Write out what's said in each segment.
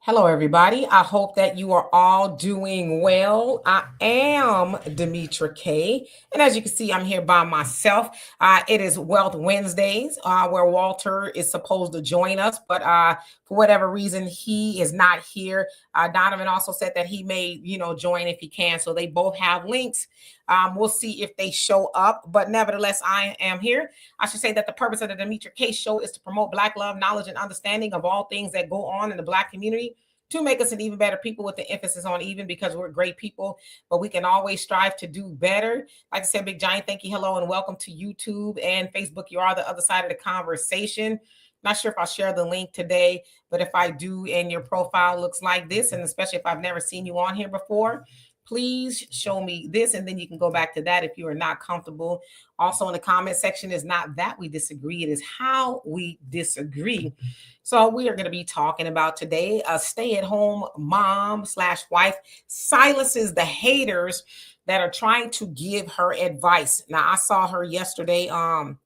Hello, everybody. I hope that you are all doing well. I am Demetra K. And as you can see, I'm here by myself. It is Wealth Wednesdays, where Walter is supposed to join us, but for whatever reason, he is not here. Donovan also said that he may, join if he can. So they both have links. We'll see if they show up, but nevertheless, I am here. I should say that the purpose of the Demetra K show is to promote Black love, knowledge, and understanding of all things that go on in the Black community to make us an even better people, with the emphasis on even, because we're great people, but we can always strive to do better. Like I said, big giant thank you, hello, and welcome to YouTube and Facebook. You are the other side of the conversation. Not sure if I'll share the link today, but if I do and your profile looks like this, and especially if I've never seen you on here before, please show me this, and then you can go back to that if you are not comfortable. Also in the comment section, is not that we disagree, it is how we disagree. So we are going to be talking about today, a stay-at-home mom slash wife silences the haters that are trying to give her advice. Now, I saw her yesterday on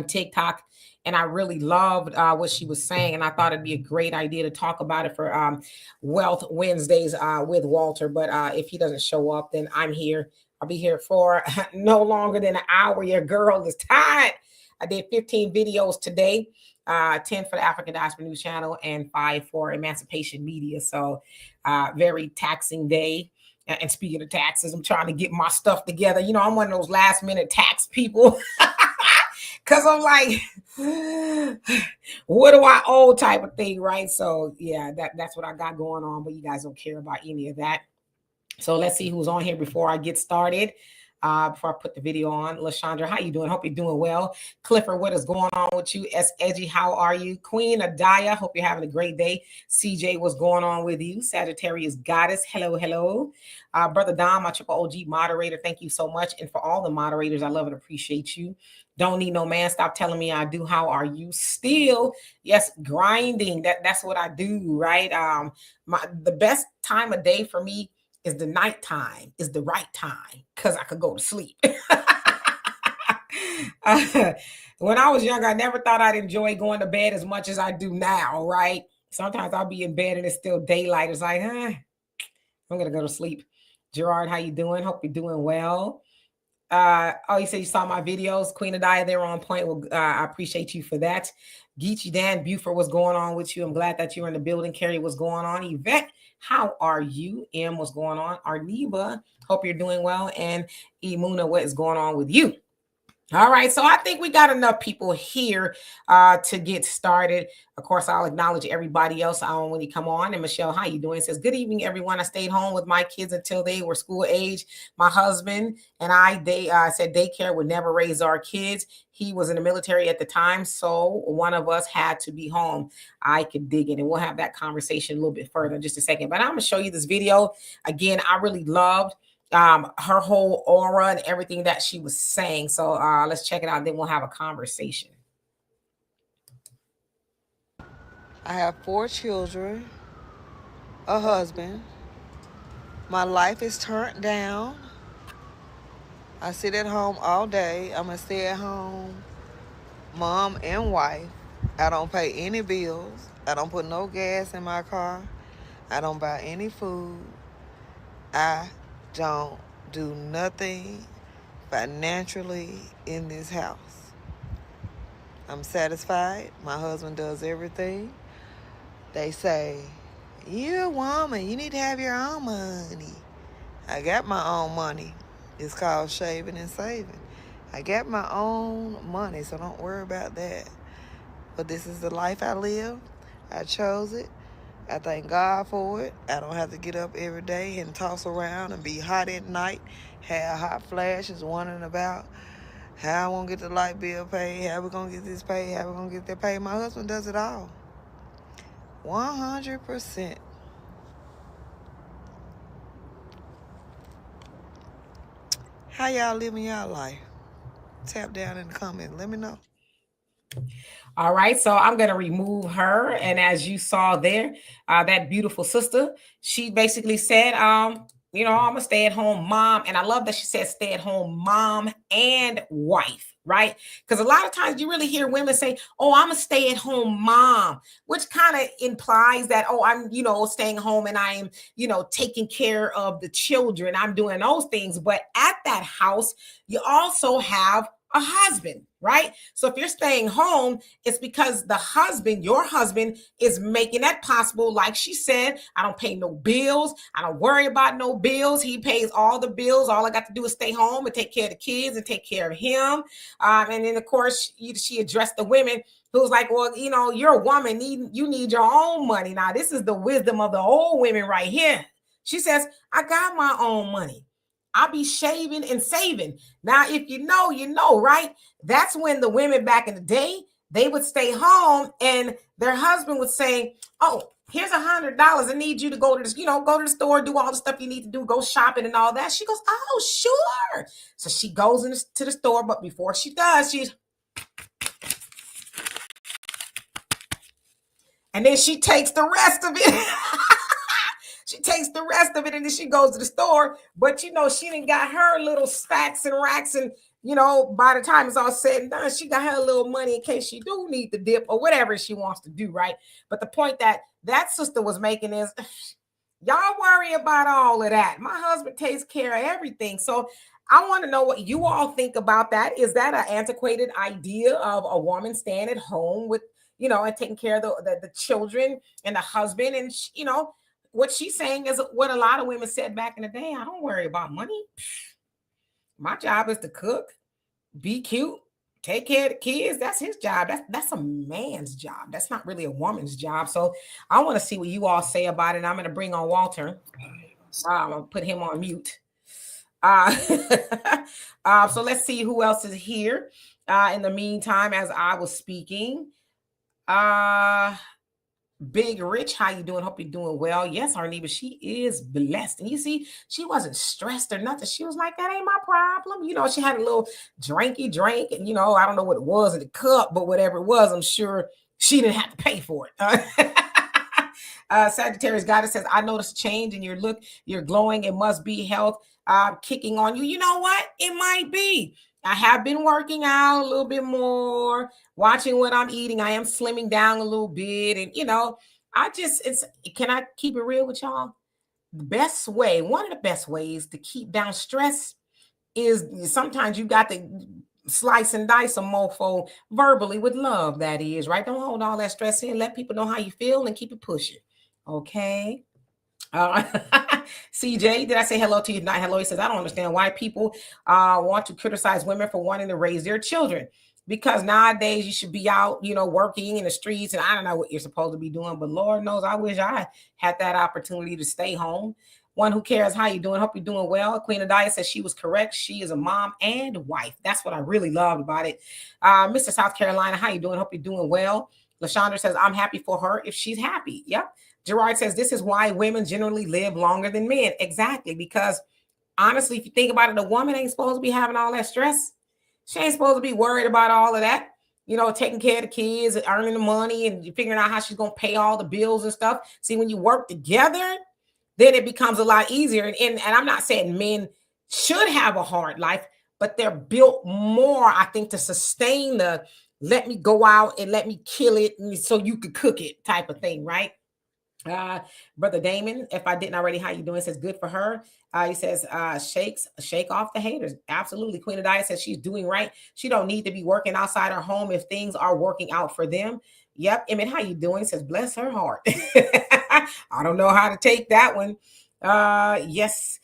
TikTok, and I really loved what she was saying, and I thought it'd be a great idea to talk about it for Wealth Wednesdays with Walter. But if he doesn't show up, then I'm here. I'll be here for no longer than an hour. Your girl is tired. I did 15 videos today, 10 for the African Diaspora News Channel and 5 for Emancipation Media. So very taxing day. And speaking of taxes, I'm trying to get my stuff together. I'm one of those last minute tax people. Cause I'm like, what do I owe type of thing, right? So yeah, that's what I got going on, but you guys don't care about any of that. So let's see who's on here before I get started. Before I put the video on, LaShondra, how you doing? Hope you're doing well. Clifford, what is going on with you? S. Edgy, how are you? Queen Adaya, hope you're having a great day. CJ, what's going on with you? Sagittarius Goddess, hello, hello. Brother Dom, my triple OG moderator, thank you so much. And for all the moderators, I love and appreciate you. Don't need no man. Stop telling me I do. How are you? Still, yes, grinding. That's what I do, right? The best time of day for me is the nighttime, is the right time, because I could go to sleep. When I was young, I never thought I'd enjoy going to bed as much as I do now, right? Sometimes I'll be in bed and it's still daylight. It's like, I'm going to go to sleep. Gerard, how you doing? Hope you're doing well. You said you saw my videos. Queen Adaya, they're on point. Well, I appreciate you for that. Geechee Dan Buford, what's going on with you? I'm glad that you're in the building. Carrie, what's going on? Yvette, how are you? M, what's going on? Arneba, hope you're doing well. And Imuna, what is going on with you? All right, so I think we got enough people here to get started. Of course, I'll acknowledge everybody else when you come on. And Michelle, how you doing? It says, good evening, everyone. I stayed home with my kids until they were school age. My husband and I said daycare would never raise our kids. He was in the military at the time, so one of us had to be home. I could dig it, and we'll have that conversation a little bit further in just a second. But I'm going to show you this video. Again, I really loved her whole aura and everything that she was saying. So let's check it out. Then we'll have a conversation. I have 4 children, a husband. My life is turned down. I sit at home all day. I'm a stay-at-home mom and wife. I don't pay any bills. I don't put no gas in my car. I don't buy any food. I don't do nothing financially in this house. I'm satisfied. My husband does everything. They say, you're a woman. You need to have your own money. I got my own money. It's called shaving and saving. I got my own money, so don't worry about that. But this is the life I live. I chose it. I thank God for it. I don't have to get up every day and toss around and be hot at night, have hot flashes, wondering about how I won't get the light bill paid, how we going to get this paid, how we going to get that paid. My husband does it all. 100%. How y'all living y'all life? Tap down in the comments. Let me know. All right, so I'm going to remove her. And as you saw there, that beautiful sister, she basically said, I'm a stay-at-home mom. And I love that she said stay-at-home mom and wife, right? Because a lot of times you really hear women say, oh, I'm a stay-at-home mom, which kind of implies that, oh, I'm, staying home and I am, taking care of the children. I'm doing those things. But at that house, you also have a husband, right? So if you're staying home, it's because the husband, your husband, is making that possible. Like she said, I don't pay no bills. I don't worry about no bills. He pays all the bills. All I got to do is stay home and take care of the kids and take care of him. And then, of course, she addressed the women who was like, well, you're a woman. You need your own money. Now, this is the wisdom of the old women right here. She says, I got my own money. I'll be shaving and saving. Now, if you know, right? That's when the women back in the day, they would stay home and their husband would say, oh, here's $100. I need you to go to this, go to the store, do all the stuff you need to do, go shopping and all that. She goes, oh, sure. So she goes to the store, but before she does, and then she takes the rest of it. She takes the rest of it and then she goes to the store. But she didn't got her little stacks and racks. And by the time it's all said and done, she got her little money in case she do need to dip or whatever she wants to do, right? But the point that sister was making is, y'all worry about all of that. My husband takes care of everything. So I want to know what you all think about that. Is that an antiquated idea of a woman staying at home with, and taking care of the children and the husband? And, what she's saying is what a lot of women said back in the day. I don't worry about money. My job is to cook, be cute, take care of the kids. That's his job. That's a man's job. That's not really a woman's job. So I want to see what you all say about it. I'm going to bring on Walter. I'm going to put him on mute. So let's see who else is here. In the meantime, as I was speaking, Big Rich, how you doing? Hope you're doing well. Yes, Arneba, she is blessed. And you see, she wasn't stressed or nothing. She was like, that ain't my problem. She had a little drinky drink. And, I don't know what it was in the cup, but whatever it was, I'm sure she didn't have to pay for it. Sagittarius Goddess says, I noticed a change in your look. You're glowing. It must be health kicking on you. You know what? It might be. I have been working out a little bit more, watching what I'm eating. I am slimming down a little bit. And, can I keep it real with y'all? One of the best ways to keep down stress is sometimes you got to slice and dice a mofo verbally with love, that is, right? Don't hold all that stress in. Let people know how you feel and keep it pushing. Okay. CJ, did I say hello to you? Not hello. He says, I don't understand why people want to criticize women for wanting to raise their children. Because nowadays you should be out, working in the streets, and I don't know what you're supposed to be doing, but Lord knows I wish I had that opportunity to stay home. One who cares, how you doing? Hope you're doing well. Queen Adia says she was correct. She is a mom and wife. That's what I really loved about it. Mr. South Carolina, how you doing? Hope you're doing well. LaShondra says, I'm happy for her if she's happy. Yep. Gerard says, this is why women generally live longer than men. Exactly. Because honestly, if you think about it, a woman ain't supposed to be having all that stress. She ain't supposed to be worried about all of that. Taking care of the kids, earning the money, and figuring out how she's going to pay all the bills and stuff. See, when you work together, then it becomes a lot easier. And I'm not saying men should have a hard life, but they're built more, I think, to sustain the let me go out and let me kill it so you could cook it type of thing, right? Brother Damon, if I didn't already, how you doing? Says good for her. He says shake off the haters. Absolutely. Queen Adia says she's doing right. She don't need to be working outside her home if things are working out for them. Yep. Emmett, how you doing? Says bless her heart. I don't know how to take that one. Yes.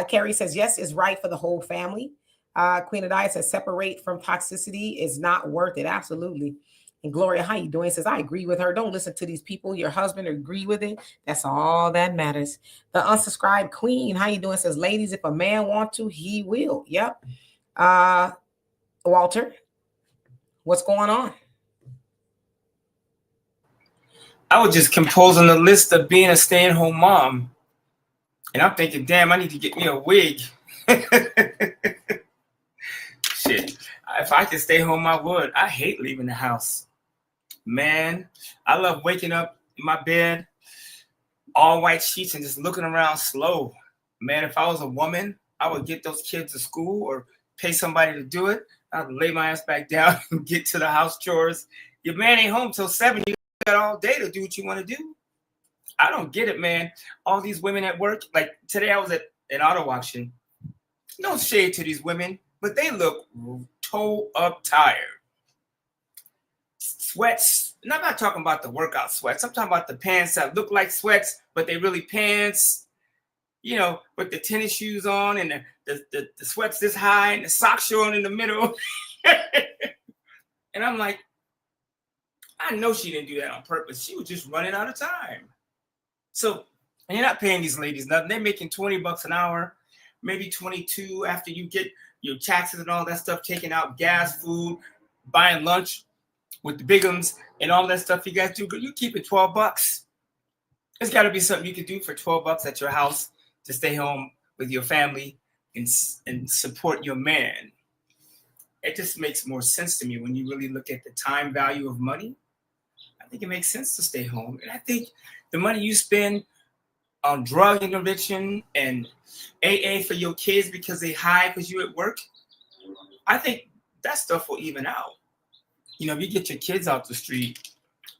Carrie says yes is right for the whole family. Queen Adia says separate from toxicity is not worth it. Absolutely. And Gloria, how you doing? Says, I agree with her. Don't listen to these people. Your husband agree with it. That's all that matters. The unsubscribed queen, how you doing? Says, ladies, if a man want to, he will. Yep. Walter, what's going on? I was just composing a list of being a stay-at-home mom. And I'm thinking, damn, I need to get me a wig. Shit. If I could stay home, I would. I hate leaving the house. Man, I love waking up in my bed, all white sheets, and just looking around slow. Man, if I was a woman, I would get those kids to school or pay somebody to do it. I'd lay my ass back down and get to the house chores. Your man ain't home till 7. You got all day to do what you want to do. I don't get it, man. All these women at work, like today I was at an auto auction. No shade to these women, but they look toe up tired. Sweats, and I'm not talking about the workout sweats. I'm talking about the pants that look like sweats, but they really pants. You know, with the tennis shoes on and the sweats this high and the socks showing in the middle. And I'm like, I know she didn't do that on purpose. She was just running out of time. So, and you're not paying these ladies nothing. They're making $20 an hour, maybe 22 after you get your taxes and all that stuff taken out, gas, food, buying lunch with the bigums and all that stuff you guys do. You keep it $12. There's got to be something you can do for $12 at your house to stay home with your family and support your man. It just makes more sense to me when you really look at the time value of money. I think it makes sense to stay home. And I think the money you spend on drug intervention and AA for your kids because they high because you at work, I think that stuff will even out. You know, if you get your kids out the street,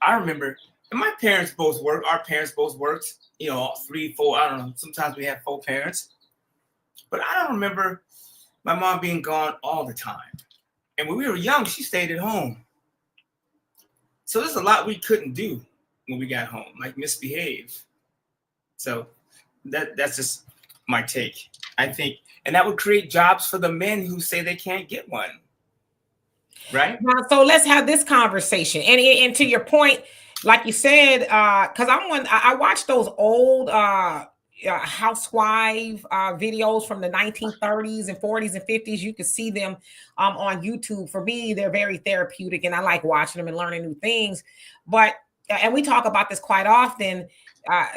I remember, and my parents both worked, our parents both worked, you know, 3, 4, I don't know. Sometimes we had 4 parents. But I don't remember my mom being gone all the time. And when we were young, she stayed at home. So there's a lot we couldn't do when we got home, like misbehave. So that's just my take, I think. And that would create jobs for the men who say they can't get one. Right? Now, so let's have this conversation. And to your point, like you said, because I watched those old housewife videos from the 1930s and 40s and 50s. You can see them on YouTube. For me, they're very therapeutic, and I like watching them and learning new things. But and we talk about this quite often.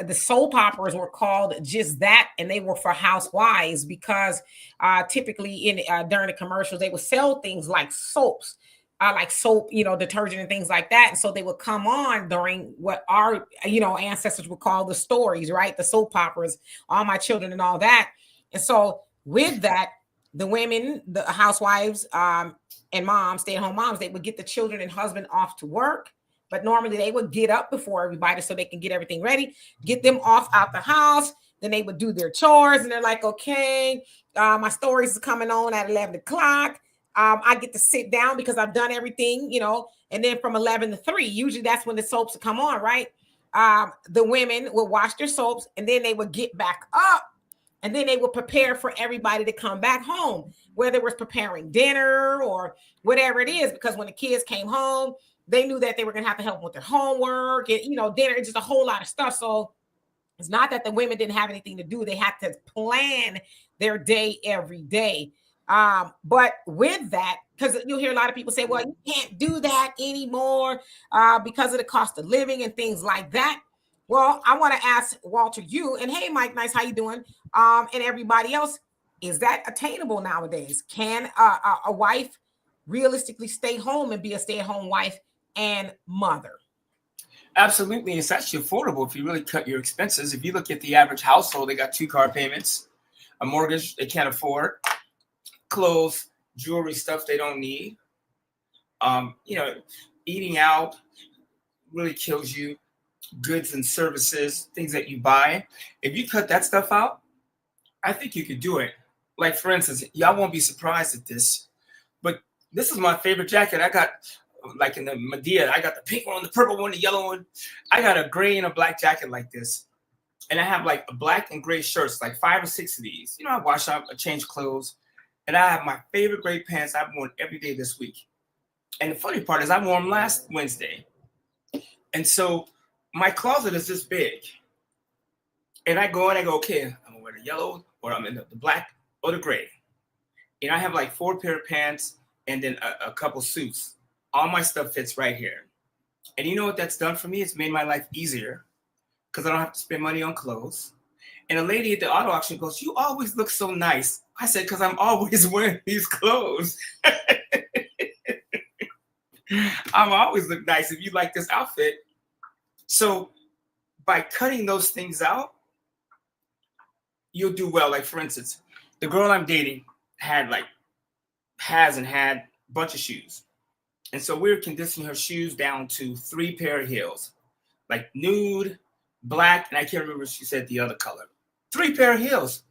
The soap operas were called just that, and they were for housewives because typically during the commercials they would sell things like soaps, like soap, you know, detergent and things like that. And so they would come on during what our, you know, ancestors would call the stories, right? The soap operas, All My Children and all that. And so with that, the women, the housewives and moms, stay-at-home moms, they would get the children and husband off to work. But normally they would get up before everybody so they can get everything ready, get them off out the house. Then they would do their chores and they're like, okay, my stories are coming on at 11 o'clock. I get to sit down because I've done everything, you know, and then from 11 to 3, usually that's when the soaps come on, right? The women would wash their soaps and then they would get back up and then they would prepare for everybody to come back home, whether it was preparing dinner or whatever it is, because when the kids came home, they knew that they were going to have to help them with their homework and, you know, dinner, just a whole lot of stuff. So it's not that the women didn't have anything to do. They had to plan their day every day. But with that, because you'll hear a lot of people say, well, you can't do that anymore because of the cost of living and things like that. Well, I want to ask Walter, you, and hey, Mike, nice, how you doing? And everybody else, is that attainable nowadays? Can a wife realistically stay home and be a stay-at-home wife and mother? Absolutely. It's actually affordable if you really cut your expenses. If you look at the average household, they got 2 car payments, a mortgage they can't afford, clothes, jewelry, stuff they don't need. You know, eating out really kills you. Goods and services, things that you buy. If you cut that stuff out, I think you could do it. Like, for instance, y'all won't be surprised at this, but this is my favorite jacket. I got, like in the Medea, I got the pink one, the purple one, the yellow one. I got a gray and a black jacket like this. And I have like a black and gray shirts, like 5 or 6 of these. You know, I wash up, I change clothes. And I have my favorite gray pants I've worn every day this week. And the funny part is I wore them last Wednesday. And so my closet is this big. And I go and I go, okay, I'm going to wear the yellow, or I'm in the black or the gray. And I have like 4 pair of pants and then a couple suits. All my stuff fits right here. And you know what that's done for me? It's made my life easier because I don't have to spend money on clothes. And a lady at the auto auction goes, you always look so nice. I said, because I'm always wearing these clothes. I'm always look nice if you like this outfit. So by cutting those things out, you'll do well. Like, for instance, the girl I'm dating has and had a bunch of shoes. And so we're conditioning her shoes down to 3 pair of heels, like nude, black, and I can't remember if she said the other color. 3 pair of heels.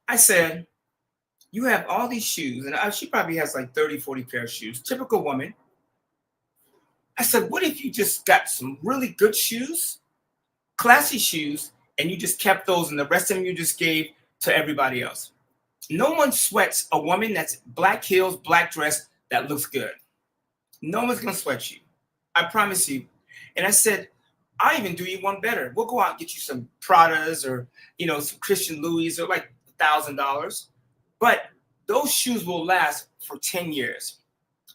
I said, you have all these shoes, and she probably has like 30, 40 pair of shoes. Typical woman. I said, what if you just got some really good shoes, classy shoes, and you just kept those, and the rest of them you just gave to everybody else? No one sweats a woman that's black heels, black dress that looks good. No one's gonna sweat you. I promise you. And I said, I'll even do you one better. We'll go out and get you some Pradas or, some Christian Louis or like $1,000. But those shoes will last for 10 years.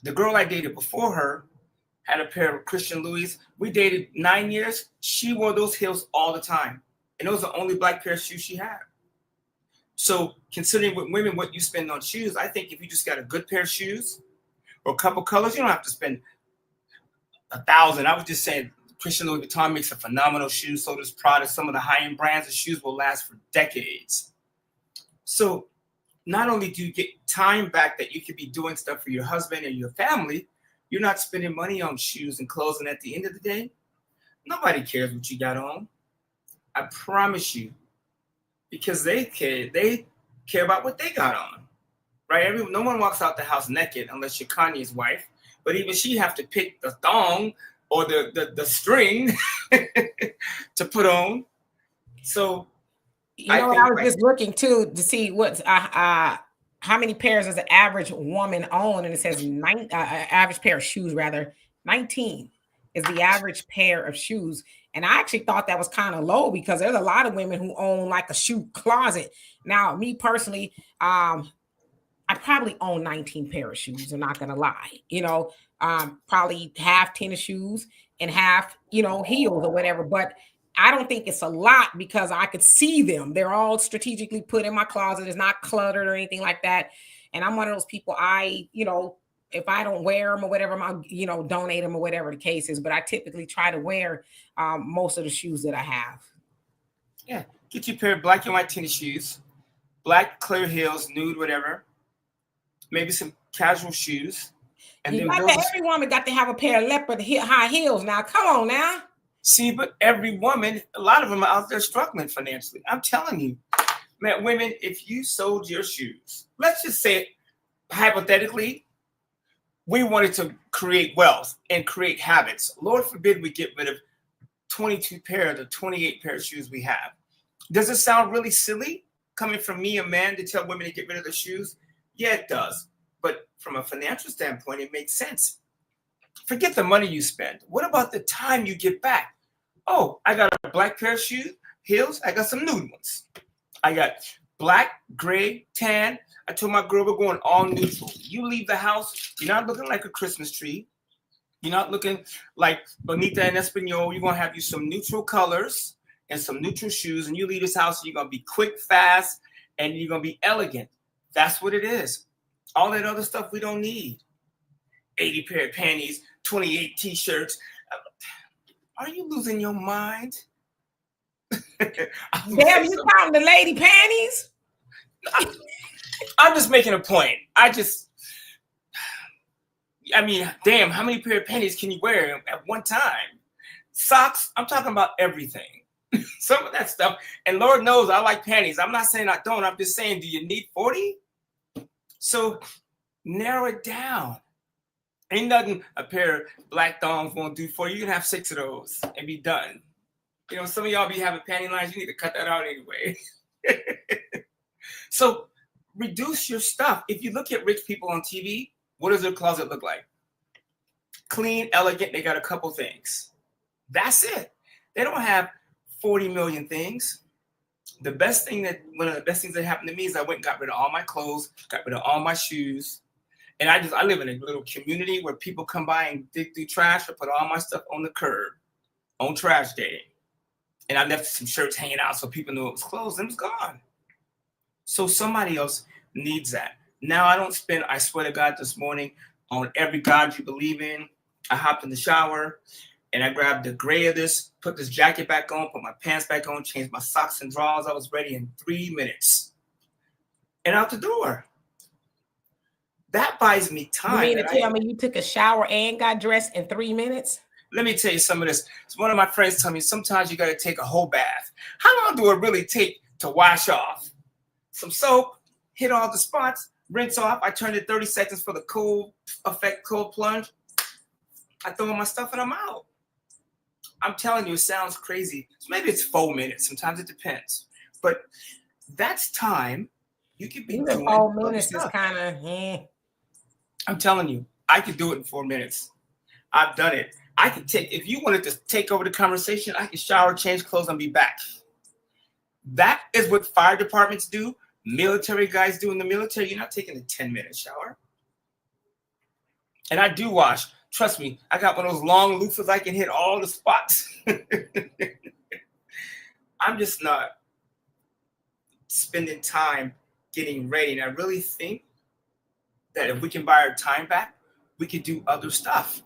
The girl I dated before her had a pair of Christian Louis. We dated 9 years. She wore those heels all the time. And those are the only black pair of shoes she had. So considering with women what you spend on shoes, I think if you just got a good pair of shoes or a couple colors, you don't have to spend $1,000. I was just saying Christian Louis Vuitton makes a phenomenal shoe. So does Prada. Some of the high-end brands of shoes will last for decades. So not only do you get time back that you could be doing stuff for your husband and your family, you're not spending money on shoes and clothes. And at the end of the day, nobody cares what you got on. I promise you, because they care about what they got on, right? No one walks out the house naked unless you're Kanye's wife. But even she have to pick the thong or the string to put on. So I was just looking too to see what's how many pairs does the average woman own, and it says average pair of shoes rather 19 is the average pair of shoes. And I actually thought that was kind of low because there's a lot of women who own like a shoe closet. Now, me personally, I probably own 19 pair of shoes. I'm not gonna lie, probably half tennis shoes and half, heels or whatever. But I don't think it's a lot because I could see them. They're all strategically put in my closet. It's not cluttered or anything like that. And I'm one of those people, if I don't wear them or whatever, I'll, donate them or whatever the case is. But I typically try to wear most of the shoes that I have. Yeah. Get you a pair of black and white tennis shoes, black clear heels, nude, whatever. Maybe some casual shoes. And then every woman got to have a pair of leopard high heels. Now, come on now. See, but every woman, a lot of them are out there struggling financially. I'm telling you, man, women, if you sold your shoes, let's just say hypothetically, we wanted to create wealth and create habits. Lord forbid we get rid of 22 pair of the 28 pair of shoes we have. Does it sound really silly coming from me, a man, to tell women to get rid of their shoes? Yeah, it does. But from a financial standpoint, it makes sense. Forget the money you spend. What about the time you get back? Oh, I got a black pair of shoes, heels. I got some nude ones. I got black, gray, tan. I told my girl we're going all neutral. You leave the house, you're not looking like a Christmas tree. You're not looking like Bonita and Espanol. You're going to have you some neutral colors and some neutral shoes. And you leave this house, you're going to be quick, fast, and you're going to be elegant. That's what it is. All that other stuff we don't need. 80 pair of panties, 28 t-shirts. Are you losing your mind? Damn, you counting the lady panties? I'm just making a point. Damn, how many pair of panties can you wear at one time? Socks, I'm talking about everything. Some of that stuff. And Lord knows I like panties. I'm not saying I don't. I'm just saying, do you need 40? So narrow it down. Ain't nothing a pair of black thongs won't do for you. You can have 6 of those and be done. Some of y'all be having panty lines. You need to cut that out anyway. So reduce your stuff. If you look at rich people on TV, what does their closet look like? Clean, elegant. They got a couple things. That's it. They don't have 40 million things. One of the best things that happened to me is I went and got rid of all my clothes, got rid of all my shoes. And I live in a little community where people come by and dig through trash. I put all my stuff on the curb on trash day. And I left some shirts hanging out so people knew it was closed and it was gone. So somebody else needs that. Now I swear to God, this morning on every God you believe in, I hopped in the shower, and I grabbed the gray of this, put this jacket back on, put my pants back on, changed my socks and drawers. I was ready in 3 minutes and out the door. That buys me time. You mean to tell me you took a shower and got dressed in 3 minutes? Let me tell you some of this. One of my friends told me sometimes you got to take a whole bath. How long do it really take to wash off? Some soap, hit all the spots, rinse off. I turned it 30 seconds for the cool effect, cold plunge. I throw in my stuff and I'm out. I'm telling you, it sounds crazy. So maybe it's 4 minutes. Sometimes it depends. But that's time you could be doing. 4 minutes is kind of, I'm telling you, I could do it in 4 minutes. I've done it. I could take, if you wanted to take over the conversation, I could shower, change clothes, and be back. That is what fire departments do. Military guys do in the military. You're not taking a 10-minute shower. And I do wash. Trust me, I got one of those long loofahs. I can hit all the spots. I'm just not spending time getting ready. And I really think that if we can buy our time back, we could do other stuff.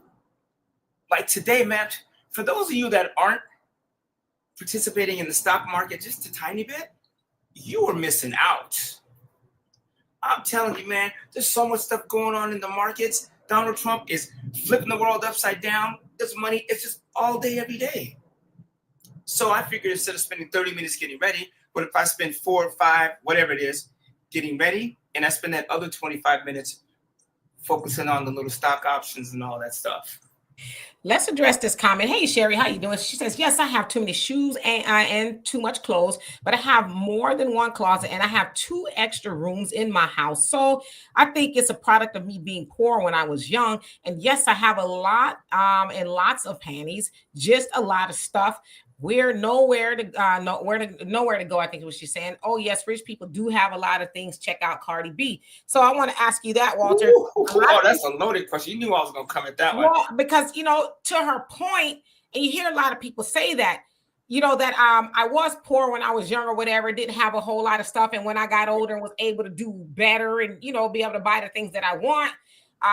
Like today, man, for those of you that aren't participating in the stock market just a tiny bit, you are missing out. I'm telling you, man, there's so much stuff going on in the markets. Donald Trump is flipping the world upside down. There's money. It's just all day, every day. So I figured instead of spending 30 minutes getting ready, what if I spend 4 or 5, whatever it is, getting ready, and I spend that other 25 minutes focusing on the little stock options and all that stuff. Let's address this comment. Hey, Sherry, how you doing? She says, yes, I have too many shoes and too much clothes, but I have more than one closet and I have 2 extra rooms in my house. So I think it's a product of me being poor when I was young. And yes, I have a lot and lots of panties, just a lot of stuff. We're nowhere to go. I think is what she's saying. Oh yes, rich people do have a lot of things. Check out Cardi B. So I want to ask you that, Walter. Oh, that's a loaded question. You knew I was going to come at that one. Well, because to her point, and you hear a lot of people say that, that I was poor when I was younger, whatever, didn't have a whole lot of stuff, and when I got older and was able to do better and be able to buy the things that I want,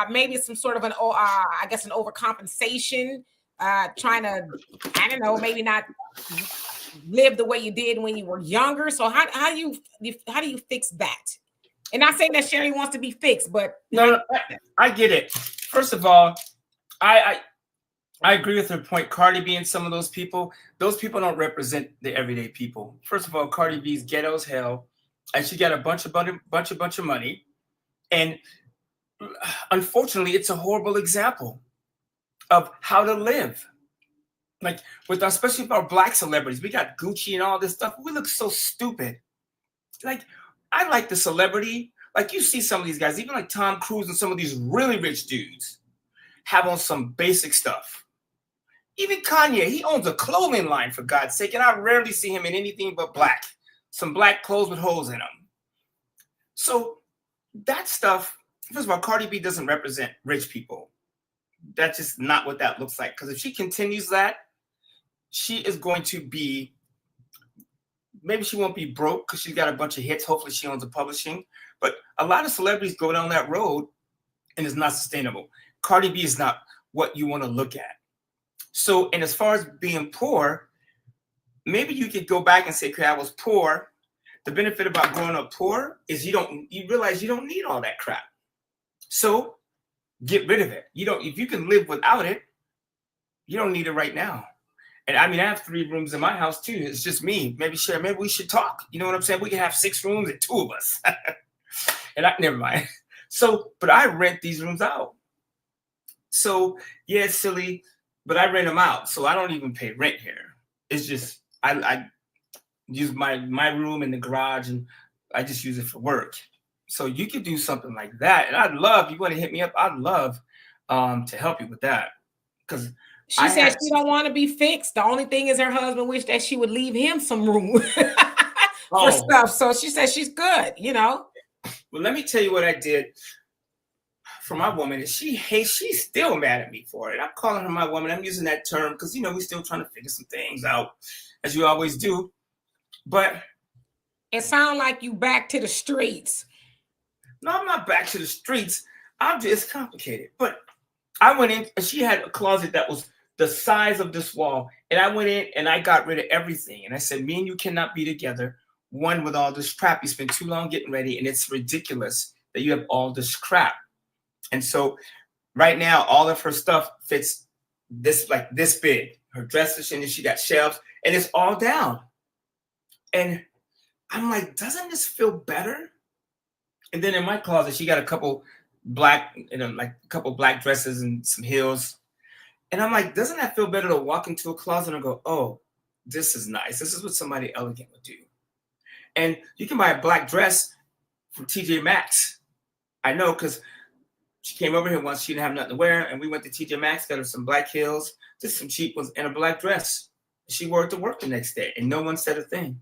maybe it's some sort of an overcompensation. Trying to, I don't know, maybe not live the way you did when you were younger. So how do you fix that? And not saying that Sherry wants to be fixed, but no, I get it. First of all, I agree with her point. Cardi B and some of those people don't represent the everyday people. First of all, Cardi B's ghetto as hell, and she got a bunch of money, and unfortunately, it's a horrible example of how to live. Like especially with our Black celebrities, we got Gucci and all this stuff. We look so stupid. Like, I like the celebrity. Like, you see some of these guys, even like Tom Cruise and some of these really rich dudes have on some basic stuff. Even Kanye, he owns a clothing line, for God's sake, and I rarely see him in anything but black. Some black clothes with holes in them. So that stuff, first of all, Cardi B doesn't represent rich people. That's just not what that looks like. Because if she continues that, she is going to be, maybe she won't be broke because she's got a bunch of hits. Hopefully she owns a publishing. But a lot of celebrities go down that road and it's not sustainable. Cardi B is not what you want to look at. So, and as far as being poor, maybe you could go back and say, okay, I was poor. The benefit about growing up poor is you realize you don't need all that crap. So get rid of it. If you can live without it, you don't need it right now. And I mean, I have 3 rooms in my house too. It's just me. Maybe we should talk. You know what I'm saying? We can have 6 rooms and 2 of us. And never mind. So, but I rent these rooms out. So yeah, it's silly, but I rent them out. So I don't even pay rent here. It's just, I use my room in the garage and I just use it for work. So you could do something like that. And I'd love, you want to hit me up, I'd love to help you with that. Because she said she don't want to be fixed. The only thing is her husband wished that she would leave him some room for stuff. So she said she's good, Well, let me tell you what I did for my woman. And she's still mad at me for it. I'm calling her my woman. I'm using that term because, we're still trying to figure some things out, as you always do. But it sounds like you back to the streets. No, I'm not back to the streets. It's complicated. But I went in and she had a closet that was the size of this wall. And I went in and I got rid of everything. And I said, me and you cannot be together. One, with all this crap. You spent too long getting ready, and it's ridiculous that you have all this crap. And so right now, all of her stuff fits this, like this big. Her dresses, and then she got shelves, and it's all down. And I'm like, doesn't this feel better? And then in my closet, she got a couple black, like a couple black dresses and some heels. And I'm like, doesn't that feel better to walk into a closet and go, oh, this is nice. This is what somebody elegant would do. And you can buy a black dress from TJ Maxx. I know, because she came over here once. She didn't have nothing to wear. And we went to TJ Maxx, got her some black heels, just some cheap ones, and a black dress. She wore it to work the next day, and no one said a thing.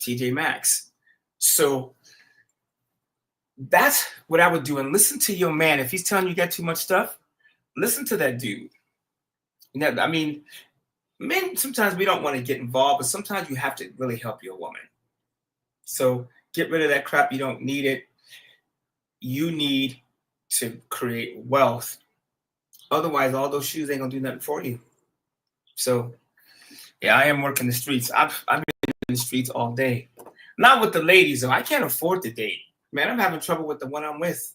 TJ Maxx. So that's what I would do. And listen to your man. If he's telling you got too much stuff, listen to that dude. I mean, men, sometimes we don't want to get involved, but sometimes you have to really help your woman. So get rid of that crap. You don't need it. You need to create wealth. Otherwise, all those shoes ain't gonna do nothing for you. So yeah, I am working the streets. I've been in the streets all day. Not with the ladies, though. I can't afford to date. Man, I'm having trouble with the one I'm with.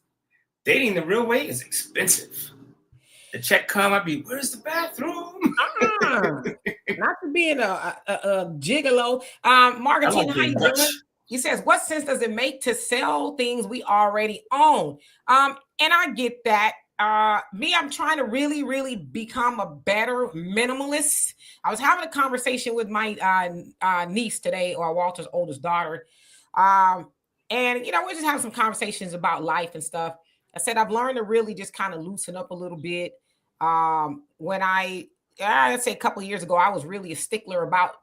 Dating the real way is expensive. The check come, I'd be, where's the bathroom? Not to be a gigolo. Margaretina, how you doing? He says, what sense does it make to sell things we already own? And I get that. I'm trying to really, really become a better minimalist. I was having a conversation with my niece today, or Walter's oldest daughter. And, we're just having some conversations about life and stuff. I said, I've learned to really just kind of loosen up a little bit. When I'd say a couple of years ago, I was really a stickler about,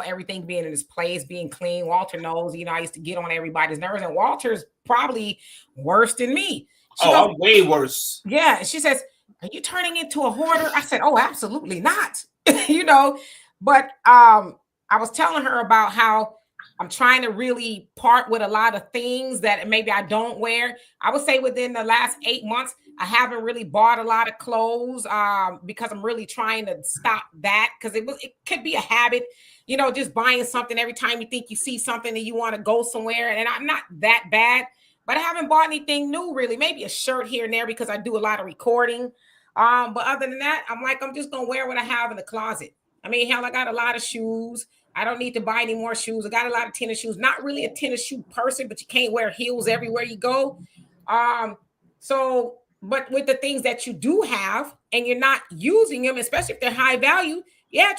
everything being in its place, being clean. Walter knows, I used to get on everybody's nerves, and Walter's probably worse than me. I'm way worse. Yeah. She says, are you turning into a hoarder? I said, oh, absolutely not. But I was telling her about how I'm trying to really part with a lot of things that maybe I don't wear. I would say within the last 8 months, I haven't really bought a lot of clothes because I'm really trying to stop that, because it could be a habit, just buying something every time you think you see something and you want to go somewhere. And I'm not that bad, but I haven't bought anything new really. Maybe a shirt here and there because I do a lot of recording. But other than that, I'm just going to wear what I have in the closet. I mean, hell, I got a lot of shoes. I don't need to buy any more shoes. I got a lot of tennis shoes. Not really a tennis shoe person, but you can't wear heels everywhere you go. But with the things that you do have and you're not using them, especially if they're high value,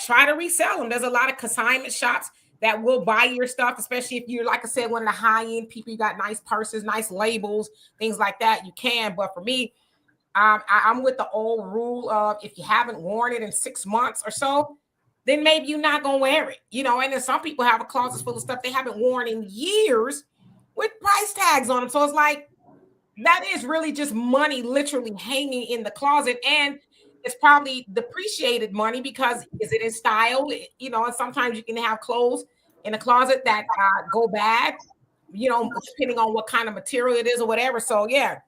try to resell them. There's a lot of consignment shops that will buy your stuff, especially if you're, like I said, one of the high-end people. You got nice purses, nice labels, things like that. You can. But for me, I'm with the old rule of, if you haven't worn it in 6 months or so, then maybe you're not going to wear it. And then some people have a closet full of stuff they haven't worn in years with price tags on them. So it's like, that is really just money literally hanging in the closet. And it's probably depreciated money because is it in style? And sometimes you can have clothes in a closet that go bad, depending on what kind of material it is or whatever. So yeah,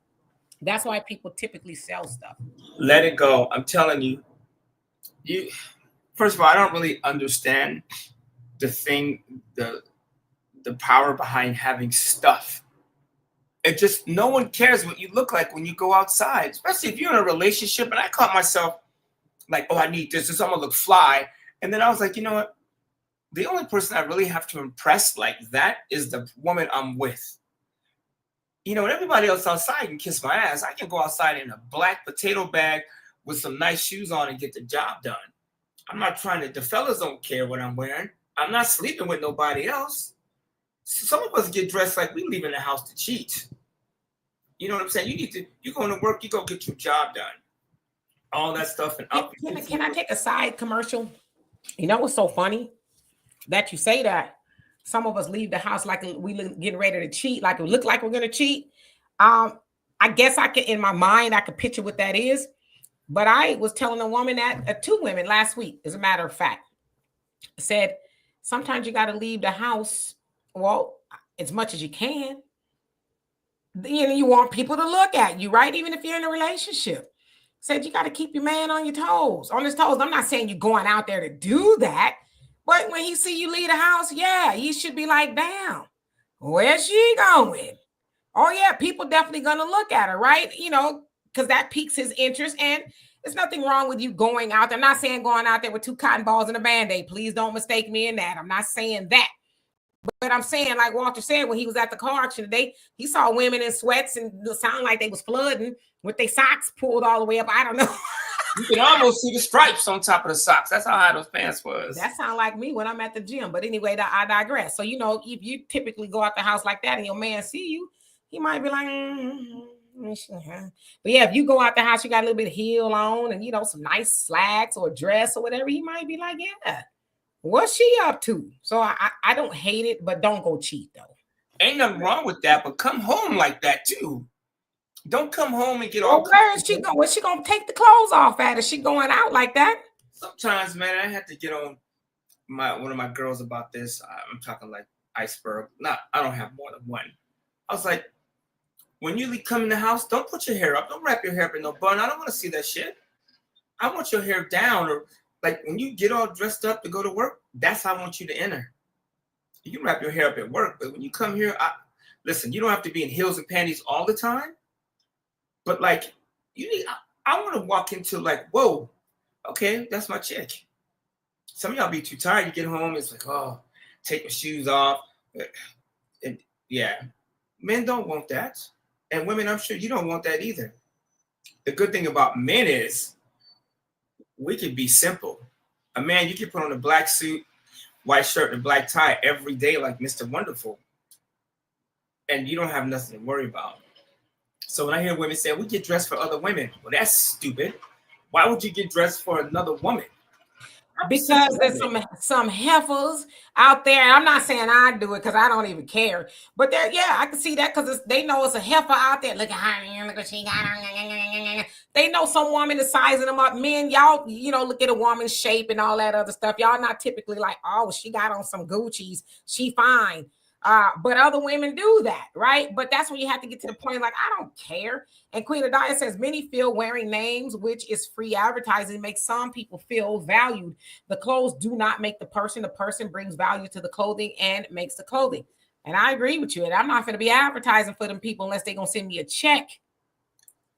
that's why people typically sell stuff. Let it go. I'm telling you, first of all, I don't really understand the power behind having stuff. It just, no one cares what you look like when you go outside, especially if you're in a relationship. And I caught myself like, oh, I need this. I'm gonna look fly. And then I was like, you know what? The only person I really have to impress like that is the woman I'm with. And everybody else outside can kiss my ass. I can go outside in a black potato bag with some nice shoes on and get the job done. I'm not trying to, the fellas don't care what I'm wearing. I'm not sleeping with nobody else. Some of us get dressed like we leaving the house to cheat. You know what I'm saying? You going to work, you go get your job done. All that stuff. And can I take a side commercial? What's so funny? That you say that. Some of us leave the house like we getting ready to cheat, like it look like we're going to cheat. I guess I can, in my mind, I could picture what that is. But I was telling a woman that, 2 women last week, as a matter of fact, said, sometimes you got to leave the house, as much as you can. You want people to look at you, right? Even if you're in a relationship. Said you got to keep your man on his toes. I'm not saying you're going out there to do that, but when he see you leave the house, yeah, he should be like, damn, where's she going? Oh yeah, people definitely gonna look at her, right? You know, because that piques his interest, and there's nothing wrong with you going out there. I'm not saying going out there with 2 cotton balls and a band-aid. Please don't mistake me in that. I'm not saying that. But I'm saying, like Walter said, when he was at the car auction today, he saw women in sweats and it sounded like they was flooding with their socks pulled all the way up. I don't know. You can almost see the stripes on top of the socks. That's how high those pants was. That sounds like me when I'm at the gym. But anyway, I digress. So, you know, if you typically go out the house like that and your man see you, he might be like, But yeah, if you go out the house, you got a little bit of heel on and, you know, some nice slacks or dress or whatever, he might be like, yeah, what's she up to? So I don't hate it, but don't go cheat though. Ain't nothing wrong with that, but come home like that too. Don't come home and get all. Where is she going? Where's she gonna take the clothes off at? Is she going out like that? Sometimes, man, I had to get on one of my girls about this. I'm talking like iceberg. I don't have more than one. I was like, when you come in the house, don't put your hair up. Don't wrap your hair up in no bun. I don't want to see that shit. I want your hair down, or like when you get all dressed up to go to work, that's how I want you to enter. You can wrap your hair up at work, but when you come here, listen, you don't have to be in heels and panties all the time. But like, I want to walk into like, whoa, okay, that's my chick. Some of y'all be too tired. You get home, it's like, oh, take my shoes off. And yeah, men don't want that. And women, I'm sure you don't want that either. The good thing about men is we can be simple. A man, you can put on a black suit, white shirt, and a black tie every day like Mr. Wonderful. And you don't have nothing to worry about. So when I hear women say, we get dressed for other women, well, that's stupid. Why would you get dressed for another woman? Because there's some heifers out there. I'm not saying I do it because I don't even care. But I can see that because they know it's a heifer out there. Look at her, look what she got. They know some woman is sizing them up. Men, y'all, you know, look at a woman's shape and all that other stuff. Y'all not typically like, oh, she got on some Gucci's. She fine. But other women do that, right? But that's when you have to get to the point like, I don't care. And Queen Adaya says, many feel wearing names, which is free advertising, makes some people feel valued. The clothes do not make the person. The person brings value to the clothing and makes the clothing. And I agree with you. And I'm not going to be advertising for them people unless they're going to send me a check.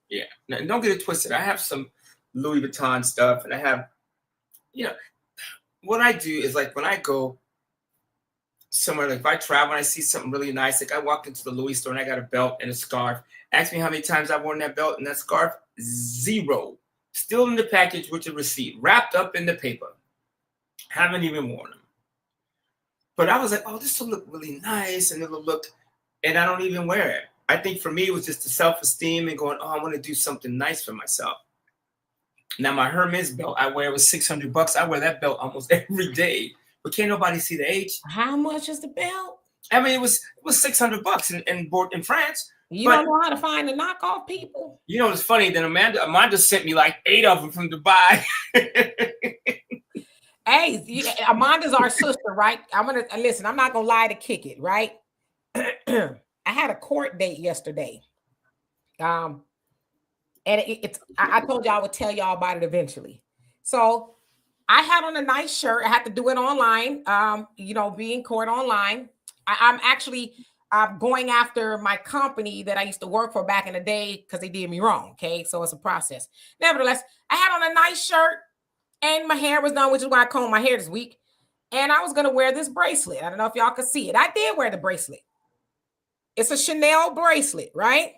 Yeah. Now, don't get it twisted. I have some Louis Vuitton stuff, and I have, you know, what I do is like when I go somewhere, like if I travel and I see something really nice, like I walked into the Louis store and I got a belt and a scarf. Ask me how many times I've worn that belt and that scarf. 0. Still in the package with the receipt, wrapped up in the paper. Haven't even worn them. But I was like, oh, this will look really nice, and it'll look, and I don't even wear it. I think for me, it was just the self-esteem and going, oh, I want to do something nice for myself. Now, my Hermes belt I wear was $600. I wear that belt almost every day. But can't nobody see the age. How much is the belt? I mean, it was $600 in France. You don't know how to find the knockoff people. You know, it's funny that Amanda sent me like 8 of them from Dubai. Hey, Amanda's our sister, right? I'm not gonna lie to kick it, right? I had a court date yesterday. And I told y'all I would tell y'all about it eventually. So I had on a nice shirt. I had to do it online, be in court online. I'm actually going after my company that I used to work for back in the day because they did me wrong, okay? So it's a process. Nevertheless, I had on a nice shirt and my hair was done, which is why I combed my hair this week. And I was going to wear this bracelet. I don't know if y'all could see it. I did wear the bracelet. It's a Chanel bracelet, right?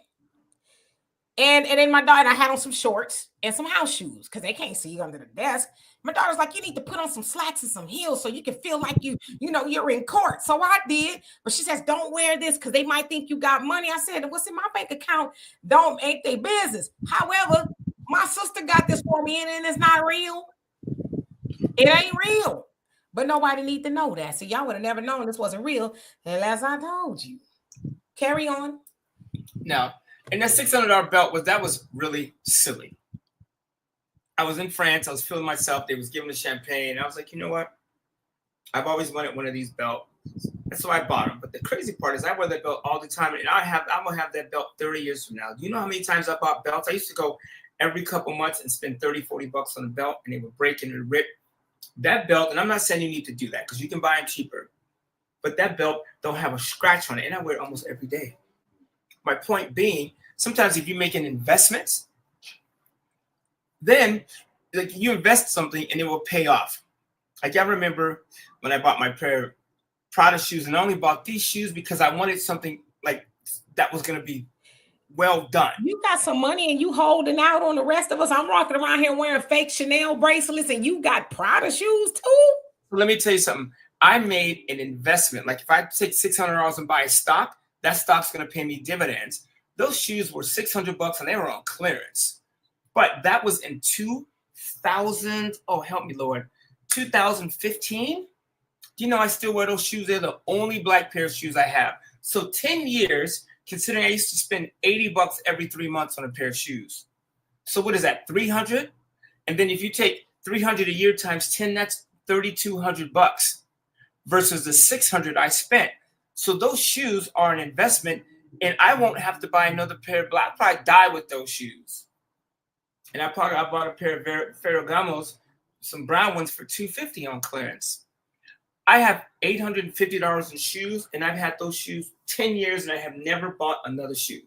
And then my daughter, I had on some shorts and some house shoes because they can't see under the desk. My daughter's like, you need to put on some slacks and some heels so you can feel like you're in court. So I did. But she says, don't wear this because they might think you got money. I said, what's in my bank account ain't their business. However, my sister got this for me and it's not real. It ain't real. But nobody need to know that. So y'all would have never known this wasn't real unless I told you. Carry on. No. And that $600 belt was really silly. I was in France. I was feeling myself. They was giving the champagne. I was like, you know what? I've always wanted one of these belts. That's why I bought them. But the crazy part is I wear that belt all the time. And I'm going to have that belt 30 years from now. Do you know how many times I bought belts? I used to go every couple months and spend 30, 40 bucks on a belt, and they would break and rip. That belt, and I'm not saying you need to do that because you can buy them cheaper, but that belt don't have a scratch on it, and I wear it almost every day. My point being, sometimes if you make an investment, then like you invest something and it will pay off. Like I remember when I bought my pair of Prada shoes, and I only bought these shoes because I wanted something like that was going to be well done. You got some money and you holding out on the rest of us. I'm walking around here wearing fake Chanel bracelets and you got Prada shoes too? Let me tell you something. I made an investment. Like if I take $600 and buy a stock, that stock's going to pay me dividends. Those shoes were $600 and they were on clearance. But that was in 2000. Oh, help me, Lord. 2015. Do you know I still wear those shoes? They're the only black pair of shoes I have. So 10 years, considering I used to spend $80 every 3 months on a pair of shoes. So what is that, 300? And then if you take 300 a year times 10, that's $3,200 versus the 600 I spent. So those shoes are an investment, and I won't have to buy another pair of black. I'll probably die with those shoes. And I bought a pair of Ferragamos, some brown ones for $250 on clearance. I have $850 in shoes, and I've had those shoes 10 years, and I have never bought another shoe.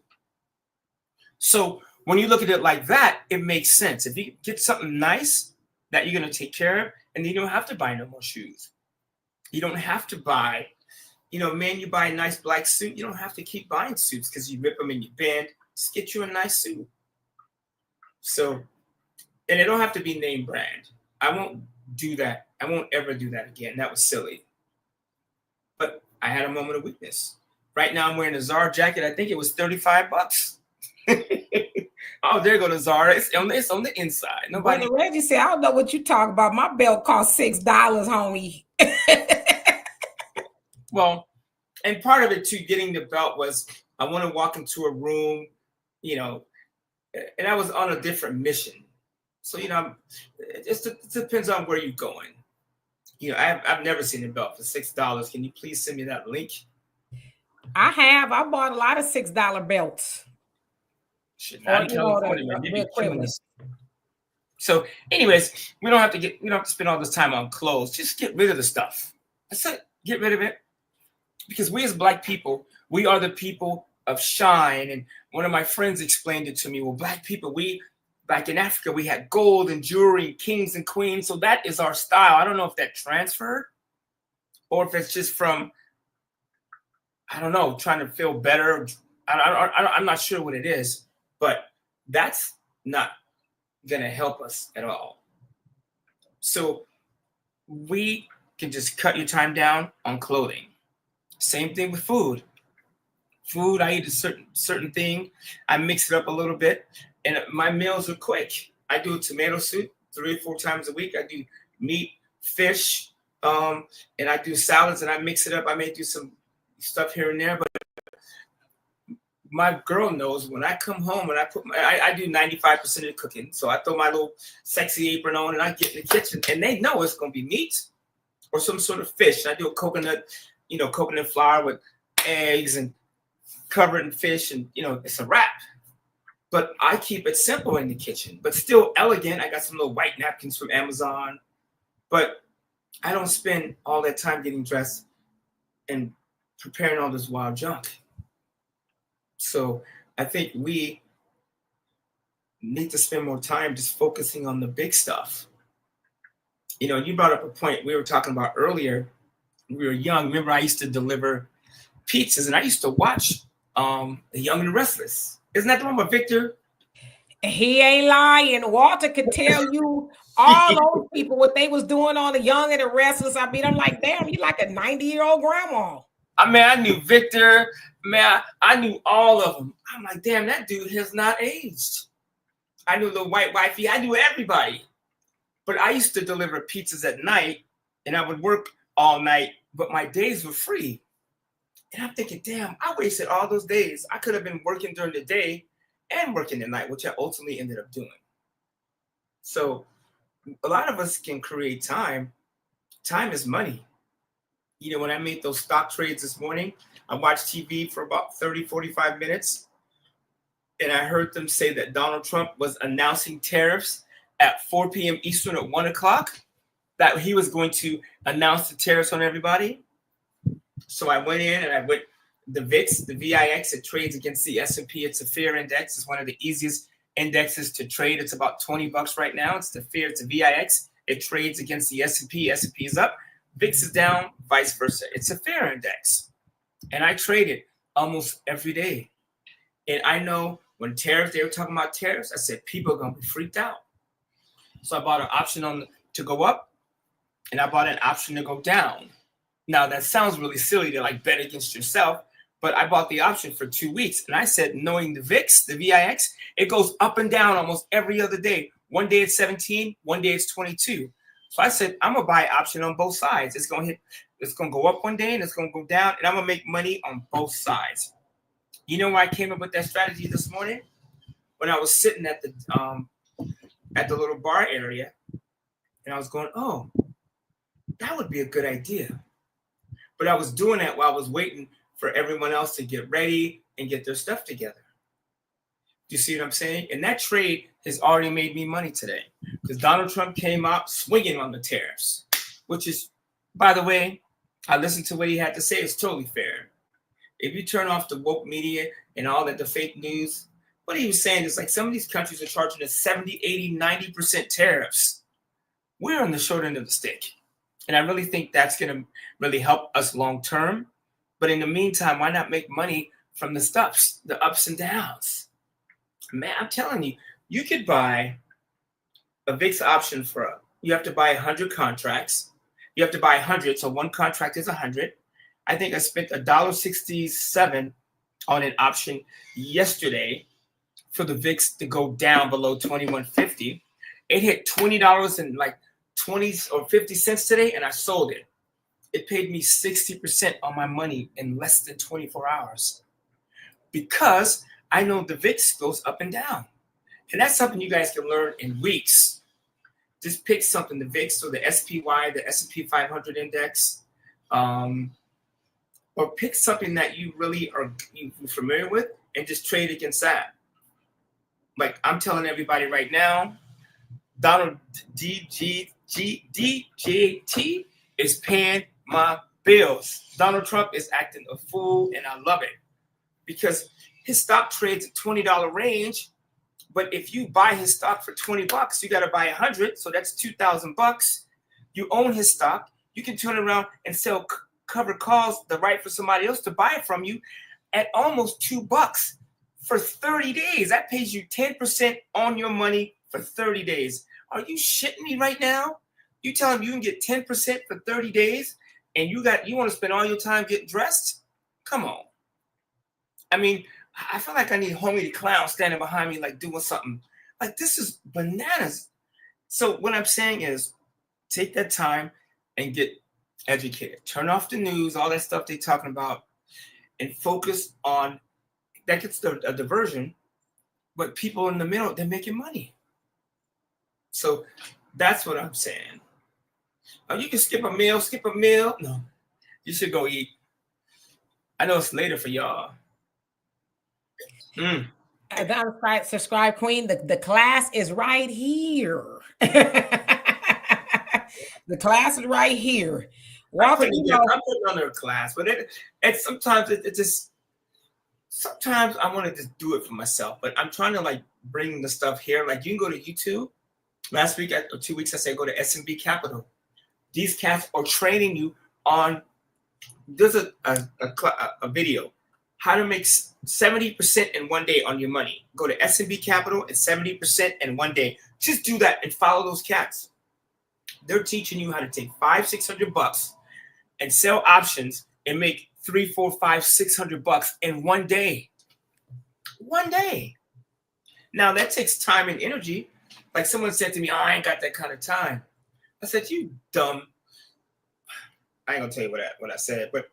So when you look at it like that, it makes sense. If you get something nice that you're going to take care of, and then you don't have to buy no more shoes. You don't have to buy, man, you buy a nice black suit. You don't have to keep buying suits because you rip them and you bend. Just get you a nice suit. So, and it don't have to be name brand. I won't do that. I won't ever do that again. That was silly. But I had a moment of weakness. Right now I'm wearing a Zara jacket. I think it was $35. Oh, there go the Zara. It's on the inside. Nobody. Brother Reggie said, I don't know what you talk about. My belt cost $6, homie. Well, and part of it too, getting the belt was I want to walk into a room, and I was on a different mission. So, it depends on where you're going. I've never seen a belt for $6. Can you please send me that link? I have. I bought a lot of $6 belts. Shit, not in California, man. They be killing us. So, anyways, we don't have to spend all this time on clothes. Just get rid of the stuff. That's it. Get rid of it. Because we as black people, we are the people of shine. And one of my friends explained it to me. Well, black people, back in Africa, we had gold and jewelry and kings and queens. So that is our style. I don't know if that transferred or if it's just from, I don't know, trying to feel better. I'm not sure what it is, but that's not going to help us at all. So we can just cut your time down on clothing. Same thing with food. Food, I eat a certain thing. I mix it up a little bit. And my meals are quick. I do a tomato soup 3 or 4 times a week. I do meat, fish, and I do salads, and I mix it up. I may do some stuff here and there, but my girl knows when I come home and I do 95% of the cooking. So I throw my little sexy apron on and I get in the kitchen, and they know it's going to be meat or some sort of fish. I do a coconut flour with eggs and cover it in fish, and it's a wrap. But I keep it simple in the kitchen, but still elegant. I got some little white napkins from Amazon, but I don't spend all that time getting dressed and preparing all this wild junk. So I think we need to spend more time just focusing on the big stuff. You brought up a point we were talking about earlier. We were young. Remember, I used to deliver pizzas, and I used to watch The Young and the Restless. Isn't that the one with Victor? He ain't lying. Walter could tell you all those people what they was doing on The Young and the Restless. I mean, I'm like, damn, you like a 90-year-old grandma. I mean, I knew Victor. Man, I knew all of them. I'm like, damn, that dude has not aged. I knew the white wifey. I knew everybody. But I used to deliver pizzas at night, and I would work all night, but my days were free. And I'm thinking, damn, I wasted all those days. I could have been working during the day and working at night, which I ultimately ended up doing. So a lot of us can create time. Time is money. When I made those stock trades this morning, I watched TV for about 30, 45 minutes. and I heard them say that Donald Trump was announcing tariffs at 4 p.m. Eastern at 1 o'clock, that he was going to announce the tariffs on everybody. So I went in and I went the VIX, the VIX. It trades against the S&P. It's a fear index. It's one of the easiest indexes to trade. It's about $20 right now. It's the fear. It's a VIX. It trades against the S&P. S&P is up. VIX is down. Vice versa. It's a fear index, and I trade it almost every day. And I know when tariffs, they were talking about tariffs, I said people are gonna be freaked out. So I bought an option on to go up, and I bought an option to go down. Now that sounds really silly to like bet against yourself, but I bought the option for 2 weeks, and I said, knowing the VIX, the VIX, it goes up and down almost every other day. One day it's 17, one day it's 22. So I said, I'm gonna buy an option on both sides. It's gonna go up one day and it's gonna go down, and I'm gonna make money on both sides. You know why I came up with that strategy this morning? When I was sitting at the little bar area, and I was going, oh, that would be a good idea. But I was doing that while I was waiting for everyone else to get ready and get their stuff together. Do you see what I'm saying? And that trade has already made me money today, because Donald Trump came out swinging on the tariffs, which is, by the way, I listened to what he had to say. It's totally fair. If you turn off the woke media and all that, the fake news, what he was saying is like some of these countries are charging us 70, 80, 90% tariffs. We're on the short end of the stick. And I really think that's going to really help us long term. But in the meantime, why not make money from the stuffs, the ups and downs? Man, I'm telling you, you could buy a VIX option you have to buy 100 contracts. You have to buy 100, so one contract is 100. I think I spent $1.67 on an option yesterday for the VIX to go down below 2150. It hit $20 and like 20 or 50 cents today, and I sold it. It paid me 60% on my money in less than 24 hours, because I know the VIX goes up and down. And that's something you guys can learn in weeks. Just pick something, the VIX or the SPY, the S&P 500 index, or pick something that you really are familiar with and just trade against that. Like I'm telling everybody right now, Donald DJT is paying my bills. Donald Trump is acting a fool, and I love it, because his stock trades at $20 range. But if you buy his stock for $20, you got to buy 100. So that's $2,000. You own his stock. You can turn around and sell covered calls, the right for somebody else to buy it from you at almost $2 for 30 days. That pays you 10% on your money for 30 days. Are you shitting me right now? You tell him you can get 10% for 30 days and you want to spend all your time getting dressed? Come on. I mean, I feel like I need Homie the Clown standing behind me, like doing something. Like, this is bananas. So what I'm saying is, take that time and get educated. Turn off the news, all that stuff they're talking about, and focus on, that gets a diversion, but people in the middle, they're making money. So that's what I'm saying. Oh, you can skip a meal. No, you should go eat. I know it's later for y'all. Subscribe Queen. The class is right here. The class is right here. Walter, I'm putting on their class, but sometimes it just, sometimes I want to just do it for myself, but I'm trying to like bring the stuff here. Like you can go to YouTube. Last week or 2 weeks, I said go to S&B Capital. These cats are training you on. There's a video how to make 70% in one day on your money. Go to S&B Capital and 70% in one day. Just do that and follow those cats. They're teaching you how to take $500-$600 and sell options and make $300, $400, $500, $600 in one day. One day. Now that takes time and energy. Like someone said to me, I ain't got that kind of time. I said, you dumb. I ain't gonna tell you what I said, but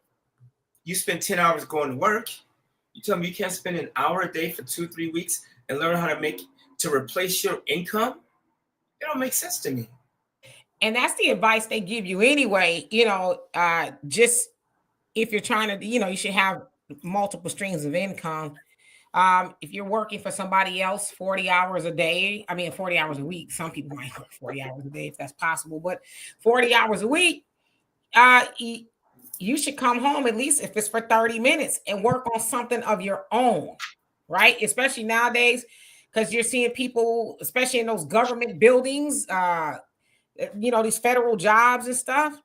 you spend 10 hours going to work. You tell me you can't spend an hour a day for 2-3 weeks and learn how to replace your income? It don't make sense to me. And that's the advice they give you anyway. Just if you're trying to, you should have multiple streams of income. If you're working for somebody else 40 hours a day, 40 hours a week, some people might work 40 hours a day if that's possible, but 40 hours a week, you should come home at least if it's for 30 minutes and work on something of your own, right? Especially nowadays, because you're seeing people, especially in those government buildings, these federal jobs and stuff.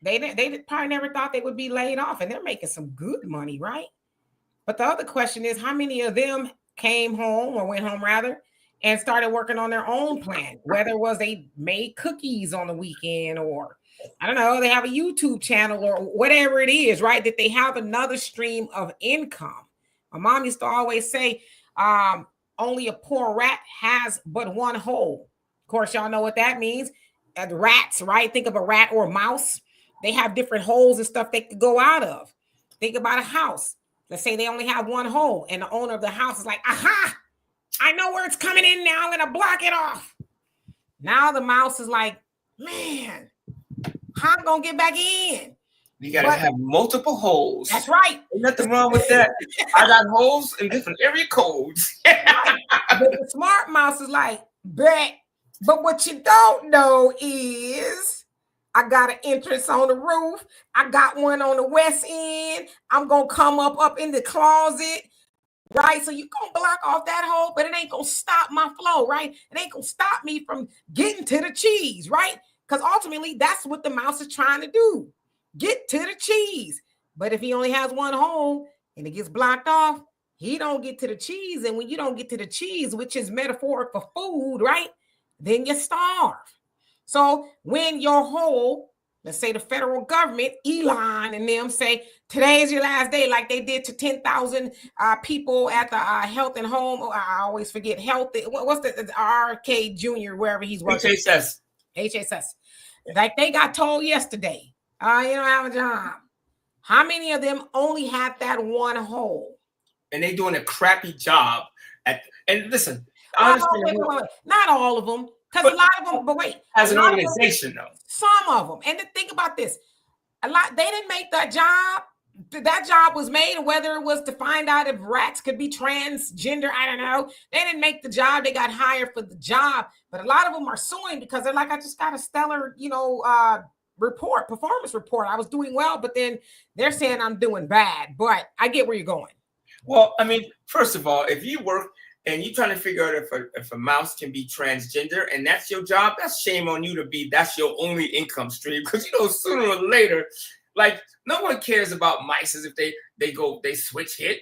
They probably never thought they would be laid off, and they're making some good money, right? But the other question is, how many of them came home or went home rather and started working on their own plan? Whether it was they made cookies on the weekend, or I don't know, they have a YouTube channel or whatever it is, right? That they have another stream of income. My mom used to always say, only a poor rat has but one hole. Of course, y'all know what that means. The rats, right? Think of a rat or a mouse. They have different holes and stuff they could go out of. Think about a house. Let's say they only have one hole, and the owner of the house is like, aha, I know where it's coming in now. I'm going to block it off. Now the mouse is like, man, how am I going to get back in? You got to have multiple holes. That's right. There's nothing wrong with that. I got holes in different area codes. Right. But the smart mouse is like, bet. But what you don't know is I got an entrance on the roof. I got one on the west end. I'm going to come up in the closet, right? So you're going to block off that hole, but it ain't going to stop my flow, right? It ain't going to stop me from getting to the cheese, right? Because ultimately, that's what the mouse is trying to do. Get to the cheese. But if he only has one hole and it gets blocked off, he don't get to the cheese. And when you don't get to the cheese, which is metaphoric for food, right? Then you starve. So when your whole, let's say the federal government, Elon and them say, today is your last day, like they did to 10,000 people at the Health and Home. I always forget health. What's the RK Jr., wherever he's working? HSS. Like they got told yesterday, you don't have a job. How many of them only had that one hole? And they doing a crappy job. And listen, wait. Not all of them. Because a lot of them, but wait. As an organization, though. Some of them. And to think about this, they didn't make that job. That job was made, whether it was to find out if rats could be transgender, I don't know. They didn't make the job. They got hired for the job. But a lot of them are suing because they're like, I just got a stellar, performance report. I was doing well, but then they're saying I'm doing bad. But I get where you're going. Well, first of all, if you work and you're trying to figure out if a mouse can be transgender and that's your job, that's shame on you that's your only income stream. Because sooner or later, like no one cares about mice as if they switch hit.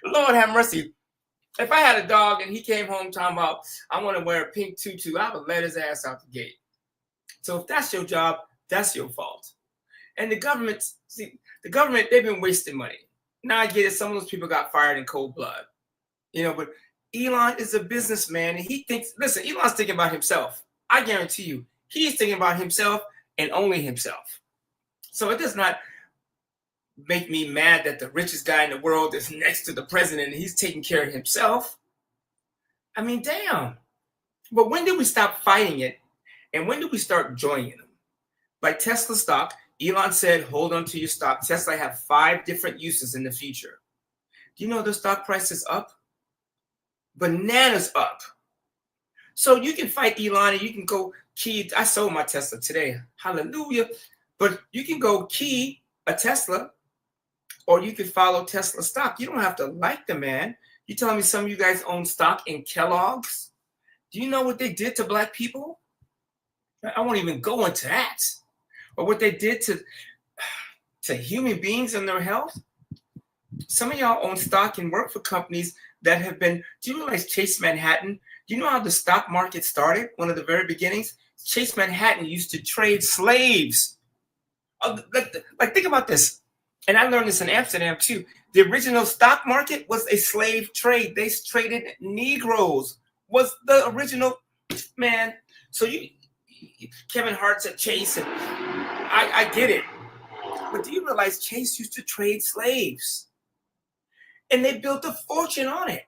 Lord have mercy. If I had a dog and he came home talking about I want to wear a pink tutu, I would let his ass out the gate. So if that's your job, that's your fault. And the government, they've been wasting money. Now I get it. Some of those people got fired in cold blood, but Elon is a businessman and he thinks, listen, Elon's thinking about himself. I guarantee you, he's thinking about himself and only himself. So it does not make me mad that the richest guy in the world is next to the president and he's taking care of himself. Damn. But when did we stop fighting it? And when did we start joining them? Like Tesla stock, Elon said, hold on to your stock. Tesla have 5 different uses in the future. Do you know the stock price is up? Bananas up. So you can fight Elon and you can go key. I sold my Tesla today. Hallelujah. But you can go key a Tesla or you can follow Tesla stock. You don't have to like the man. You telling me some of you guys own stock in Kellogg's? Do you know what they did to Black people? I won't even go into that. Or what they did to human beings and their health. Some of y'all own stock and work for companies that have been, do you realize Chase Manhattan? Do you know how the stock market started? One of the very beginnings? Chase Manhattan used to trade slaves. Like think about this. And I learned this in Amsterdam too. The original stock market was a slave trade. They traded Negroes. Was the original, man. So Kevin Hart's at Chase and I get it. But do you realize Chase used to trade slaves? And they built a fortune on it.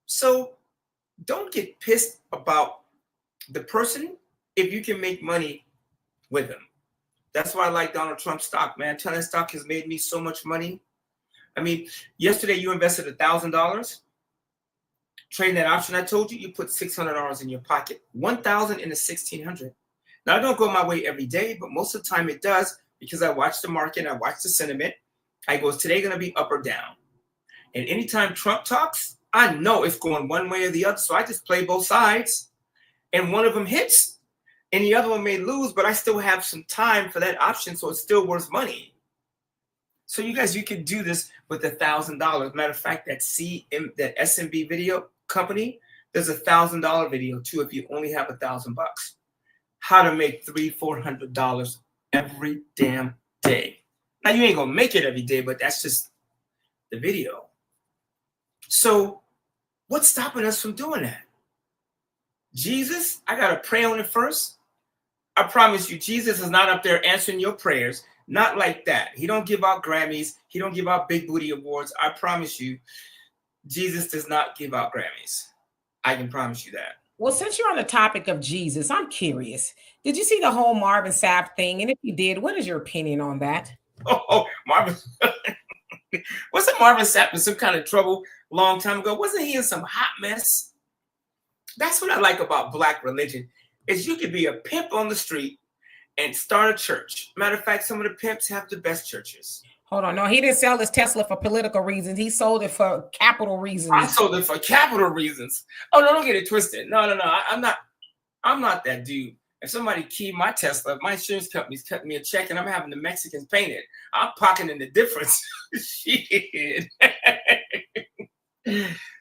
So don't get pissed about the person if you can make money with them. That's why I like Donald Trump's stock, man. Telling stock has made me so much money. I mean, yesterday you invested $1,000. Trading that option I told you, you put $600 in your pocket. 1,000 into 1,600. Now, I don't go my way every day, but most of the time it does because I watch the market, I watch the sentiment. I go, is today going to be up or down? And anytime Trump talks, I know it's going one way or the other. So I just play both sides. And one of them hits, and the other one may lose, but I still have some time for that option, so it's still worth money. So you guys, you can do this with $1,000. Matter of fact, that SMB video company, there's $1,000 video too if you only have $1,000. How to make $300-$400 every damn day. Now you ain't gonna make it every day, but that's just the video. So what's stopping us from doing that? Jesus, I gotta pray on it first. I promise you, Jesus is not up there answering your prayers. Not like that. He don't give out Grammys. He don't give out big booty awards. I promise you, Jesus does not give out Grammys. I can promise you that. Well, since you're on the topic of Jesus, I'm curious. Did you see the whole Marvin Sapp thing? And if you did, what is your opinion on that? Oh, Marvin. Wasn't Marvin Sapp in some kind of trouble a long time ago? Wasn't he in some hot mess? That's what I like about Black religion, is you could be a pimp on the street and start a church. Matter of fact, some of the pimps have the best churches. Hold on. No, he didn't sell his Tesla for political reasons. He sold it for capital reasons. I sold it for capital reasons. Oh, no, don't get it twisted. No. I'm not that dude. If somebody keyed my Tesla, my insurance company's cutting me a check and I'm having the Mexicans paint it, I'm pocketing the difference. Shit.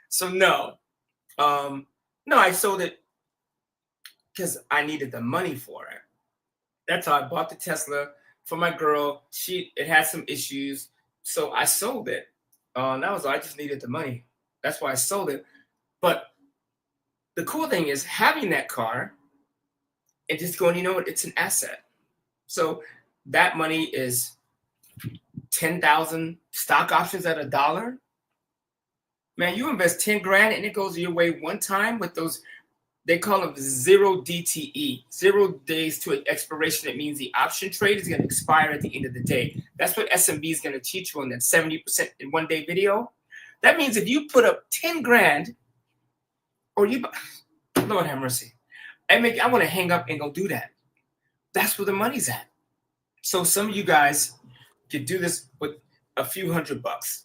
So no. No, I sold it because I needed the money for it. That's how I bought the Tesla for my girl. It had some issues, so I sold it. That was all. I just needed the money. That's why I sold it. But the cool thing is having that car and just going, you know what? It's an asset. So that money is 10,000 stock options at $1. Man, you invest 10 grand and it goes your way one time with those, they call them 0 DTE, 0 days to expiration. It means the option trade is going to expire at the end of the day. That's what SMB is going to teach you on that 70% in 1 day video. That means if you put up 10 grand or Lord have mercy. I want to hang up and go do that. That's where the money's at. So some of you guys could do this with a few $100.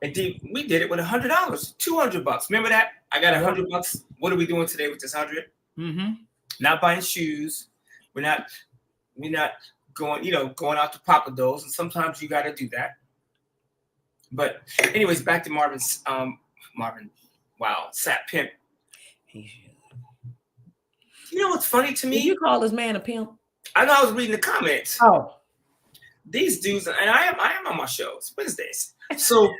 And we did it with $100, $200. Remember that? I got $100. What are we doing today with this 100? Mm-hmm. Not buying shoes. We're not going, going out to Papa Do's. And sometimes you got to do that. But anyways, back to Marvin. Wow, Sapp pimp. You know what's funny to me? Did you call this man a pimp? I know I was reading the comments. Oh, these dudes, and I am on my shows Wednesdays. So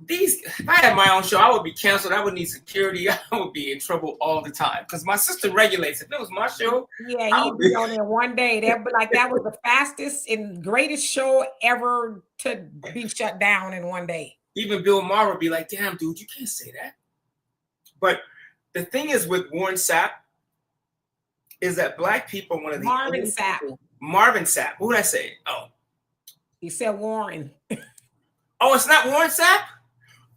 if I had my own show, I would be canceled. I would need security. I would be in trouble all the time because my sister regulates. If it was my show, yeah, he'd be on there one day. That'd be like that was the fastest and greatest show ever to be shut down in one day. Even Bill Maher would be like, "Damn, dude, you can't say that." But the thing is with Warren Sapp is that Black people are one of the Marvin Sapp. Marvin Sapp. Who did I say? Oh, he said Warren. Oh, it's not Warren Sapp.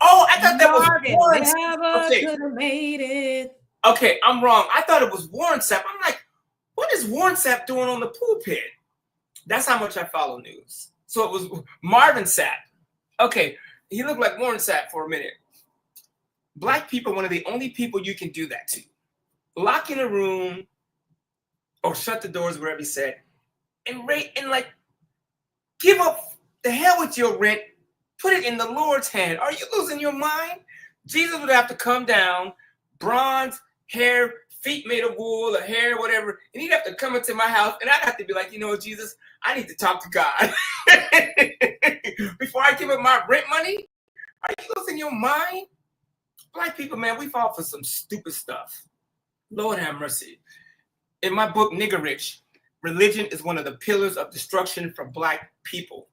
Oh, I thought that was Warren. Never could have made it. Okay, I'm wrong. I thought it was Warren Sapp. I'm like, what is Warren Sapp doing on the pulpit? That's how much I follow news. So it was Marvin Sapp. Okay, he looked like Warren Sapp for a minute. Black people, one of the only people you can do that to. Lock in a room or shut the doors, wherever he said, and give up the hell with your rent. Put it in the Lord's hand. Are you losing your mind? Jesus would have to come down, bronze, hair, feet made of wool or hair, whatever, and he'd have to come into my house, and I'd have to be like, you know what, Jesus, I need to talk to God. Before I give him my rent money? Are you losing your mind? Black people, man, we fall for some stupid stuff. Lord have mercy. In my book, Nigger Rich, religion is one of the pillars of destruction for Black people.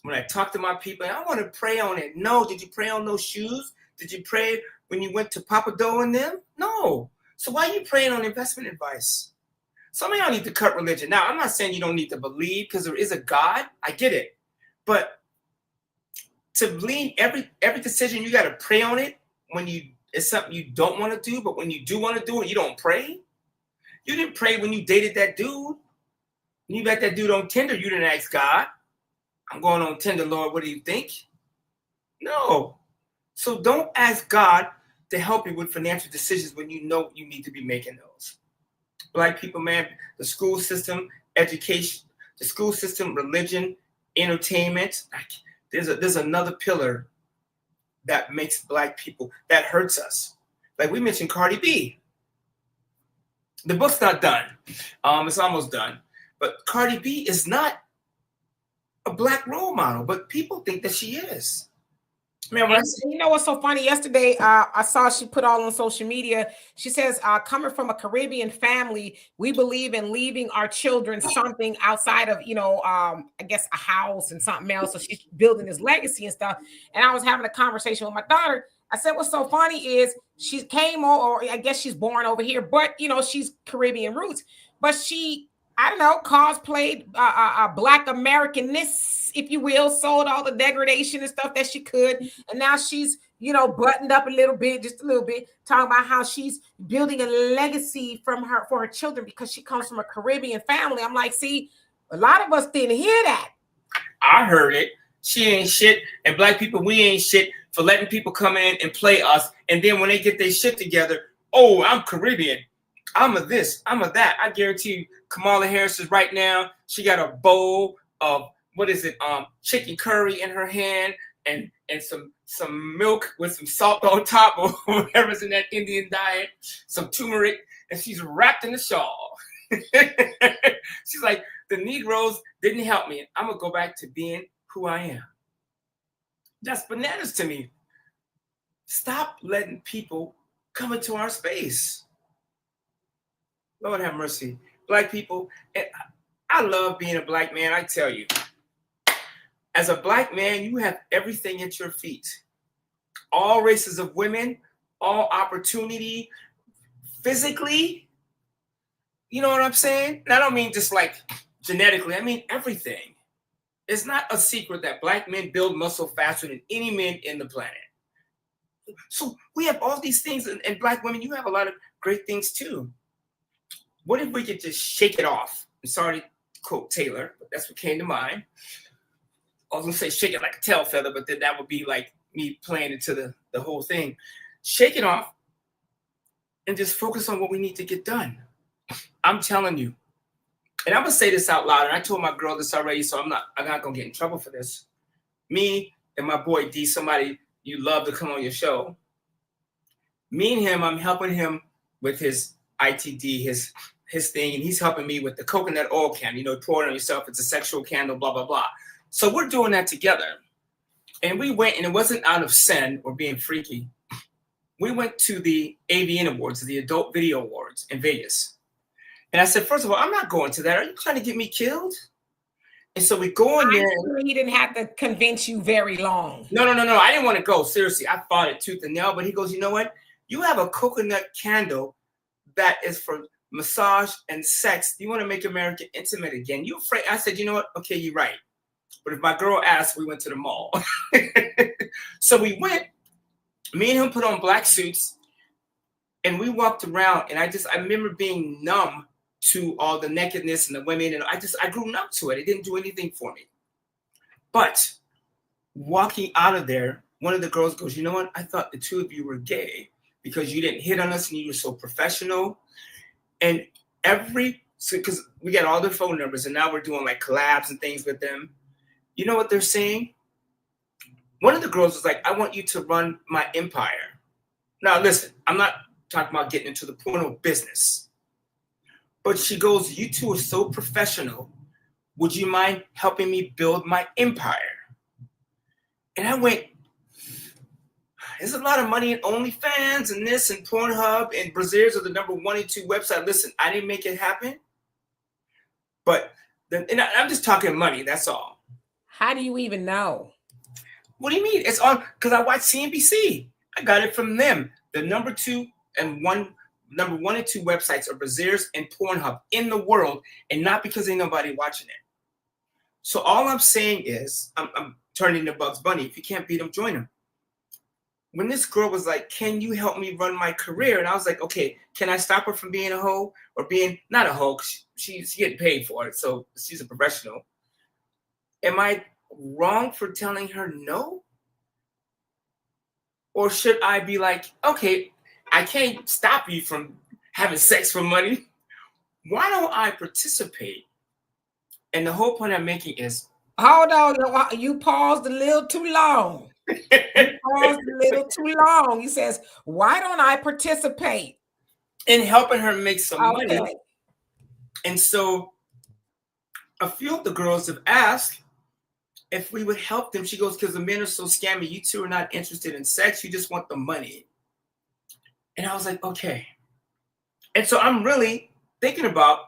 When I talk to my people, I want to pray on it. No, did you pray on those shoes? Did you pray when you went to Papa Doe and them? No. So why are you praying on investment advice? Some of y'all need to cut religion. Now, I'm not saying you don't need to believe because there is a God. I get it. But to lean every decision, you got to pray on it when it's something you don't want to do, but when you do want to do it, you don't pray. You didn't pray when you dated that dude. When you met that dude on Tinder, you didn't ask God, I'm going on Tinder, Lord, what do you think? No. So don't ask God to help you with financial decisions when you know you need to be making those. Black people, man, the school system, education, the school system, religion, entertainment. There's another pillar that makes Black people, that hurts us. Like we mentioned Cardi B. The book's not done. It's almost done. But Cardi B is not a Black role model, but people think that she is. Man, you know what's so funny? Yesterday, I saw she put all on social media. She says, coming from a Caribbean family, we believe in leaving our children something outside of, I guess a house and something else. So she's building this legacy and stuff. And I was having a conversation with my daughter. I said, what's so funny is she came, or I guess she's born over here, but, she's Caribbean roots. But she, I don't know, cosplayed Black Americanness, if you will, sold all the degradation and stuff that she could. And now she's, buttoned up a little bit, just a little bit, talking about how she's building a legacy for her children because she comes from a Caribbean family. I'm like, see, a lot of us didn't hear that. I heard it. She ain't shit. And Black people, we ain't shit for letting people come in and play us. And then when they get their shit together, oh, I'm Caribbean. I'm a this, I'm a that. I guarantee you, Kamala Harris is right now. She got a bowl of chicken curry in her hand and some milk with some salt on top or whatever's in that Indian diet, some turmeric, and she's wrapped in a shawl. She's like, the Negroes didn't help me. I'm gonna go back to being who I am. That's bananas to me. Stop letting people come into our space. Lord have mercy. Black people, and I love being a Black man, I tell you. As a Black man, you have everything at your feet. All races of women, all opportunity, physically. You know what I'm saying? And I don't mean just like genetically, I mean everything. It's not a secret that Black men build muscle faster than any men in the planet. So we have all these things, and Black women, you have a lot of great things too. What if we could just shake it off? I'm sorry to quote Taylor, but that's what came to mind. I was going to say shake it like a tail feather, but then that would be like me playing into the whole thing. Shake it off and just focus on what we need to get done. I'm telling you. And I'm going to say this out loud, and I told my girl this already, so I'm not going to get in trouble for this. Me and my boy D, somebody you love to come on your show. Me and him, I'm helping him with his ITD, his thing, and he's helping me with the coconut oil candle. Pour it on yourself. It's a sexual candle, blah, blah, blah. So we're doing that together. And we went, and it wasn't out of sin or being freaky. We went to the AVN Awards, the Adult Video Awards in Vegas. And I said, first of all, I'm not going to that. Are you trying to get me killed? And so we go in there. He didn't have to convince you very long. No. I didn't want to go. Seriously, I fought it tooth and nail. But he goes, you know what? You have a coconut candle that is for massage and sex. You want to make America intimate again. You afraid? I said, you know what? Okay, you're right. But if my girl asked, we went to the mall. So we went. Me and him put on black suits. And we walked around. And I remember being numb to all the nakedness and the women. And I grew numb to it. It didn't do anything for me. But walking out of there, one of the girls goes, you know what? I thought the two of you were gay because you didn't hit on us and you were so professional. And because we got all their phone numbers and now we're doing like collabs and things with them. You know what they're saying? One of the girls was like, I want you to run my empire. Now, listen, I'm not talking about getting into the porno business. But she goes, you two are so professional. Would you mind helping me build my empire? And I went, there's a lot of money in OnlyFans and this and Pornhub and Brazzers are the number 1 and 2 website. Listen, I didn't make it happen. But I'm just talking money. That's all. How do you even know? What do you mean? It's on because I watch CNBC. I got it from them. The number 1 and 2 websites are Brazzers and Pornhub in the world, and not because ain't nobody watching it. So all I'm saying is, I'm turning to Bugs Bunny. If you can't beat him, join him. When this girl was like, can you help me run my career? And I was like, okay, can I stop her from being a hoe or being not a hoe? She's getting paid for it. So she's a professional. Am I wrong for telling her no? Or should I be like, okay, I can't stop you from having sex for money. Why don't I participate? And the whole point I'm making is, hold on, you paused a little too long. You paused a little too long. He says, why don't I participate in helping her make some okay. money? And so a few of the girls have asked if we would help them. She goes, because the men are so scammy. You two are not interested in sex. You just want the money. And I was like, okay. And so I'm really thinking about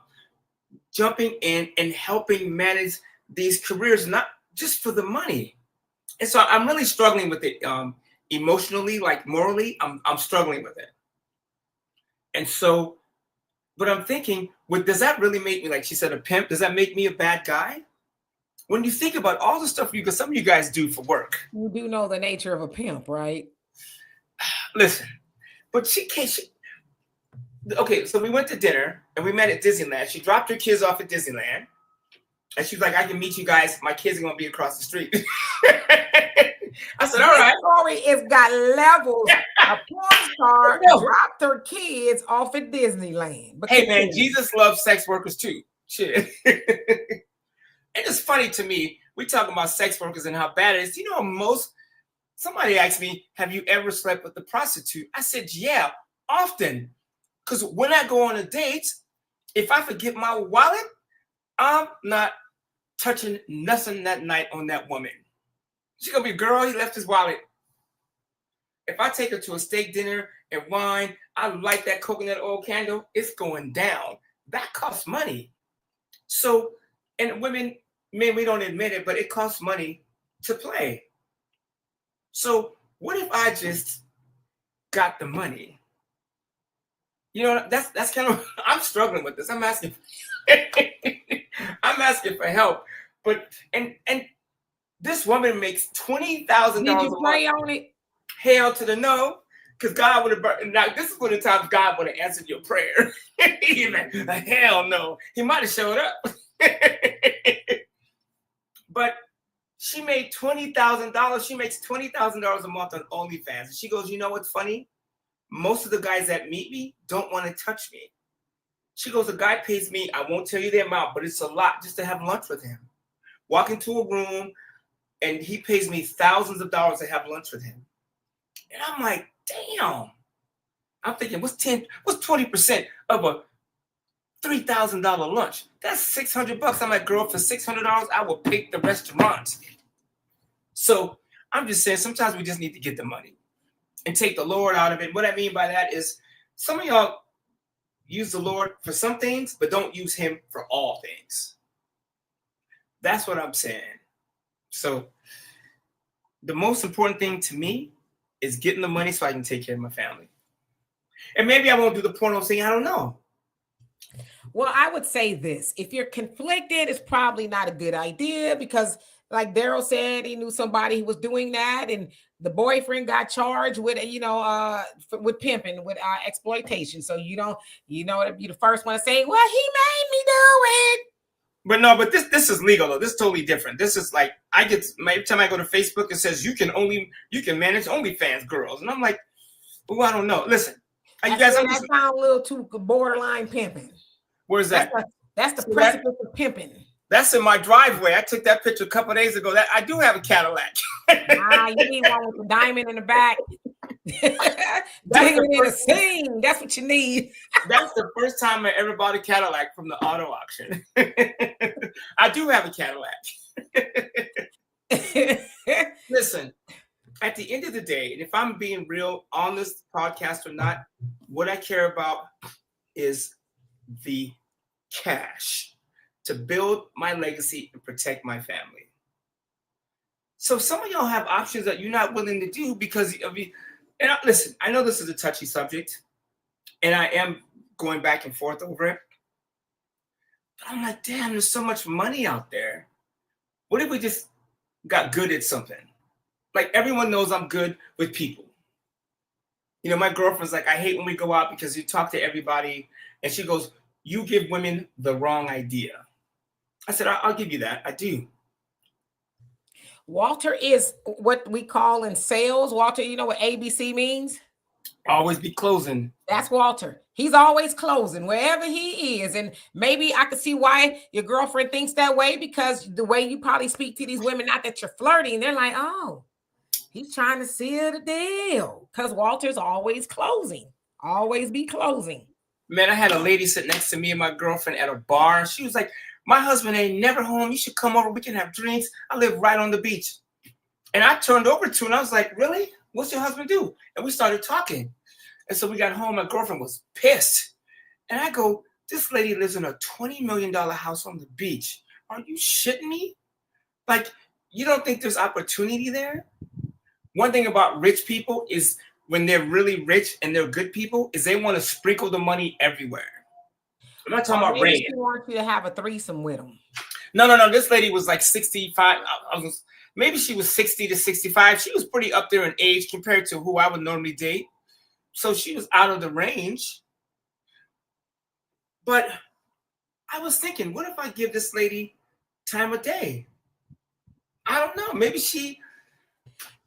jumping in and helping manage these careers, not just for the money. And so I'm really struggling with it emotionally, like morally, I'm struggling with it. And so, but I'm thinking, does that really make me, like she said, a pimp? Does that make me a bad guy? When you think about all the stuff some of you guys do for work. You do know the nature of a pimp, right? Listen, but she can't. Okay, so we went to dinner and we met at Disneyland. She dropped her kids off at Disneyland. And she's like, I can meet you guys. My kids are going to be across the street. I said, all right. Story has got levels. A porn star dropped her kids off at Disneyland. But hey, man, Jesus loves sex workers too. Shit. And it's funny to me. We talk about sex workers and how bad it is. You know, somebody asked me, have you ever slept with a prostitute? I said, yeah, often. Because when I go on a date, if I forget my wallet, I'm not touching nothing that night on that woman. She's going to be, girl, he left his wallet. If I take her to a steak dinner and wine, I light that coconut oil candle, it's going down. That costs money. So, and women, men, we don't admit it, but it costs money to play. So what if I just got the money? You know, that's kind of, I'm struggling with this. I'm asking for help. But, and this woman makes $20,000. Did you pray on it? Hell to the no. Because God would have, now this is one of the times God would have answered your prayer. Like, hell no. He might have showed up. But she made $20,000. She makes $20,000 a month on OnlyFans. And she goes, you know what's funny? Most of the guys that meet me don't want to touch me. She goes, a guy pays me, I won't tell you the amount, but it's a lot just to have lunch with him. Walk into a room and he pays me thousands of dollars to have lunch with him. And I'm like, damn. I'm thinking, what's 20% of a $3,000 lunch? That's $600. I'm like, girl, for $600, I will pick the restaurant. So I'm just saying, sometimes we just need to get the money and take the Lord out of it. What I mean by that is some of y'all use the Lord for some things, but don't use him for all things. That's what I'm saying. So the most important thing to me is getting the money so I can take care of my family. And maybe I won't do the porno thing. I don't know. Well, I would say this. If you're conflicted, it's probably not a good idea because like Daryl said, he knew somebody who was doing that and the boyfriend got charged with, with pimping, with exploitation. So you don't, to be the first one to say, well, he made me do it. But this is legal though. This is totally different. This is like, every time I go to Facebook, it says you can manage OnlyFans girls. And I'm like, well, I don't know. Listen, you guys, that sound a little too borderline pimping. Where's that? That's the precipice of pimping. That's in my driveway. I took that picture a couple of days ago. That I do have a Cadillac. You need one with the diamond in the back. Digging in a scene. That's what you need. That's the first time I ever bought a Cadillac from the auto auction. I do have a Cadillac. Listen, at the end of the day, and if I'm being real on this podcast or not, what I care about is the cash to build my legacy and protect my family. So some of y'all have options that you're not willing to do because of you. And listen, I know this is a touchy subject, and I am going back and forth over it. But I'm like, damn, there's so much money out there. What if we just got good at something? Like everyone knows I'm good with people. You know, my girlfriend's like, I hate when we go out because you talk to everybody. And she goes, you give women the wrong idea. I said, I'll give you that. I do. Walter is what we call in sales. Walter, you know what ABC means? Always be closing. That's Walter. He's always closing wherever he is. And maybe I could see why your girlfriend thinks that way, because the way you probably speak to these women, not that you're flirting, they're like, oh, he's trying to seal the deal, because Walter's always closing, always be closing. Man, I had a lady sit next to me and my girlfriend at a bar. And she was like, my husband ain't never home. You should come over. We can have drinks. I live right on the beach. And I turned over to her and I was like, really? What's your husband do? And we started talking. And so we got home. My girlfriend was pissed. And I go, this lady lives in a $20 million house on the beach. Are you shitting me? Like, you don't think there's opportunity there? One thing about rich people is when they're really rich and they're good people is they want to sprinkle the money everywhere. I'm not talking about rain. She wants you to have a threesome with him. No. This lady was like 65. Maybe she was 60 to 65. She was pretty up there in age compared to who I would normally date. So she was out of the range. But I was thinking, what if I give this lady time of day? I don't know. Maybe she...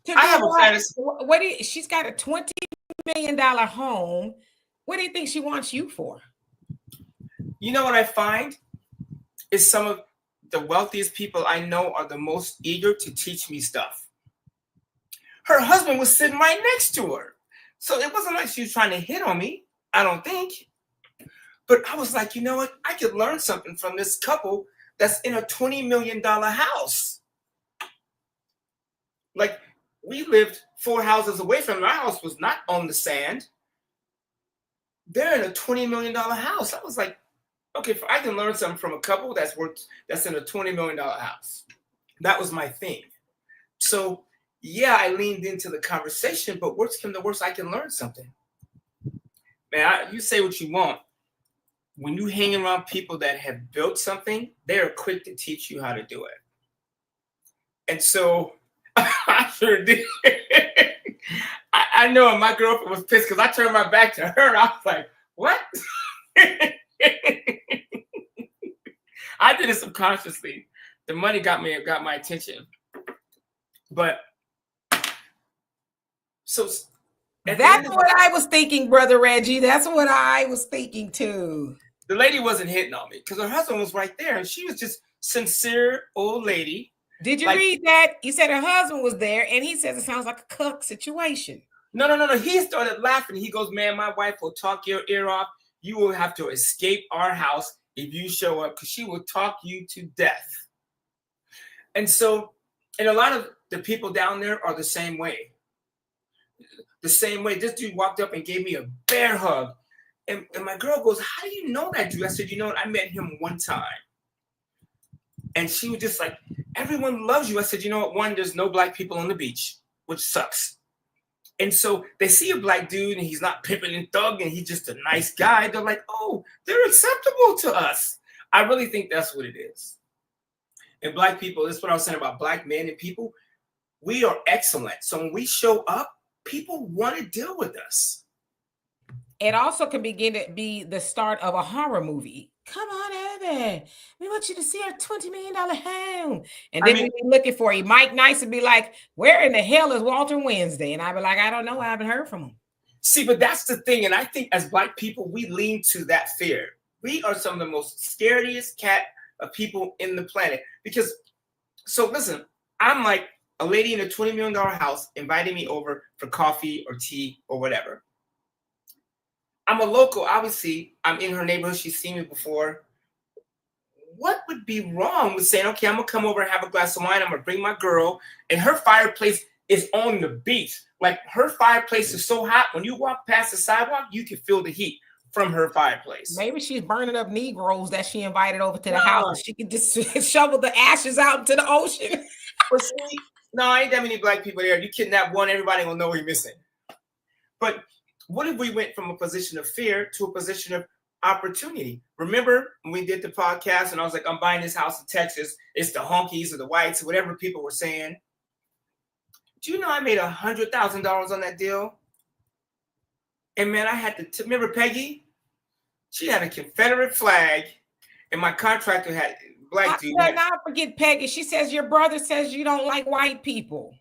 I have a fantasy. She's got a $20 million home. What do you think she wants you for? You know what I find is some of the wealthiest people I know are the most eager to teach me stuff. Her husband was sitting right next to her. So it wasn't like she was trying to hit on me, I don't think. But I was like, you know what? I could learn something from this couple that's in a $20 million house. Like, we lived 4 houses away from them. Our house was not on the sand. They're in a $20 million house. I was like, okay, if I can learn something from a couple that's in a $20 million house. That was my thing. So yeah, I leaned into the conversation, but worst come to worst, I can learn something. Man, you say what you want. When you hang around people that have built something, they are quick to teach you how to do it. And so I sure did. I know my girlfriend was pissed because I turned my back to her. And I was like, what? I did it subconsciously. The money got my attention. But so that's what I was thinking, Brother Reggie. That's what I was thinking too. The lady wasn't hitting on me because her husband was right there, and she was just sincere old lady. Did you read that? You said her husband was there, and he says it sounds like a cuck situation. No. He started laughing. He goes, man, my wife will talk your ear off. You will have to escape our house if you show up, because she will talk you to death. And so, and a lot of the people down there are the same way. The same way. This dude walked up and gave me a bear hug. And my girl goes, how do you know that dude? I said, you know what? I met him one time. And she was just like, everyone loves you. I said, you know what? One, there's no black people on the beach, which sucks. And so they see a black dude and he's not pimping and thugging. He's just a nice guy. They're like, oh, they're acceptable to us. I really think that's what it is. And black people, this is what I was saying about black men and people. We are excellent. So when we show up, people want to deal with us. It also can begin to be the start of a horror movie. Come on over. We want you to see our $20 million home. And then we'll be looking for you. Mike Nice would be like, where in the hell is Walter Wednesday? And I'd be like, I don't know. I haven't heard from him. See, but that's the thing. And I think as black people, we lean to that fear. We are some of the most scariest cat of people in the planet. Because, so listen, I'm like a lady in a $20 million house inviting me over for coffee or tea or whatever. I'm a local, obviously. I'm in her neighborhood. She's seen me before. What would be wrong with saying, okay, I'm going to come over and have a glass of wine. I'm going to bring my girl. And her fireplace is on the beach. Like, her fireplace is so hot. When you walk past the sidewalk, you can feel the heat from her fireplace. Maybe she's burning up Negroes that she invited over to the house. She could just shovel the ashes out into the ocean. But see, no, ain't that many black people there. You kidnap one, everybody will know you're missing. But what if we went from a position of fear to a position of opportunity. Remember when we did the podcast and I was like, I'm buying this house in Texas. It's the honkies or the whites or whatever people were saying. Do you know I made $100,000 on that deal? And man, I had to remember Peggy? She had a Confederate flag, and my contractor had black dude. Let's not forget Peggy. She says your brother says you don't like white people.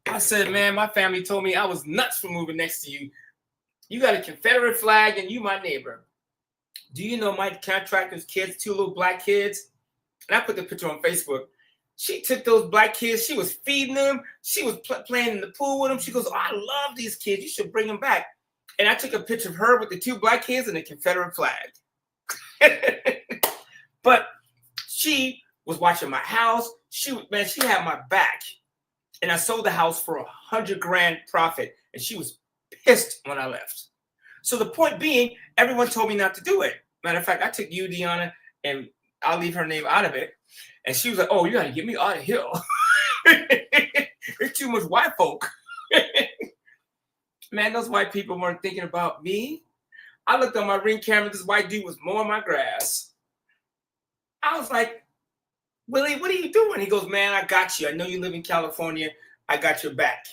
I said, man, my family told me I was nuts for moving next to you. You got a Confederate flag, and you my neighbor. Do you know my contractor's kids, 2 little black kids? And I put the picture on Facebook. She took those black kids. She was feeding them. She was playing in the pool with them. She goes, oh, I love these kids. You should bring them back. And I took a picture of her with the 2 black kids and the Confederate flag. But she was watching my house. She had my back. And I sold the house for $100,000 profit. And she was pissed when I left. So the point being, everyone told me not to do it. Matter of fact, I took you, Deanna, and I'll leave her name out of it. And she was like, oh, you got to get me out of here. There's too much white folk. Man, those white people weren't thinking about me. I looked on my Ring camera. This white dude was mowing my grass. I was like, Willie, what are you doing? He goes, man, I got you. I know you live in California. I got your back.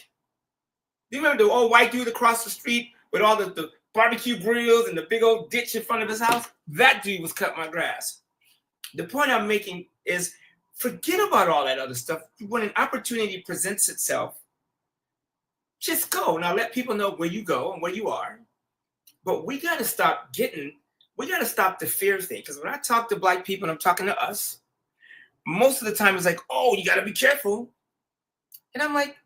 Do you remember the old white dude across the street with all the barbecue grills and the big old ditch in front of his house? That dude was cutting my grass. The point I'm making is forget about all that other stuff. When an opportunity presents itself, just go. Now let people know where you go and where you are. But we got to stop the fear thing. Because when I talk to black people and I'm talking to us, most of the time it's like, oh, you got to be careful. And I'm like,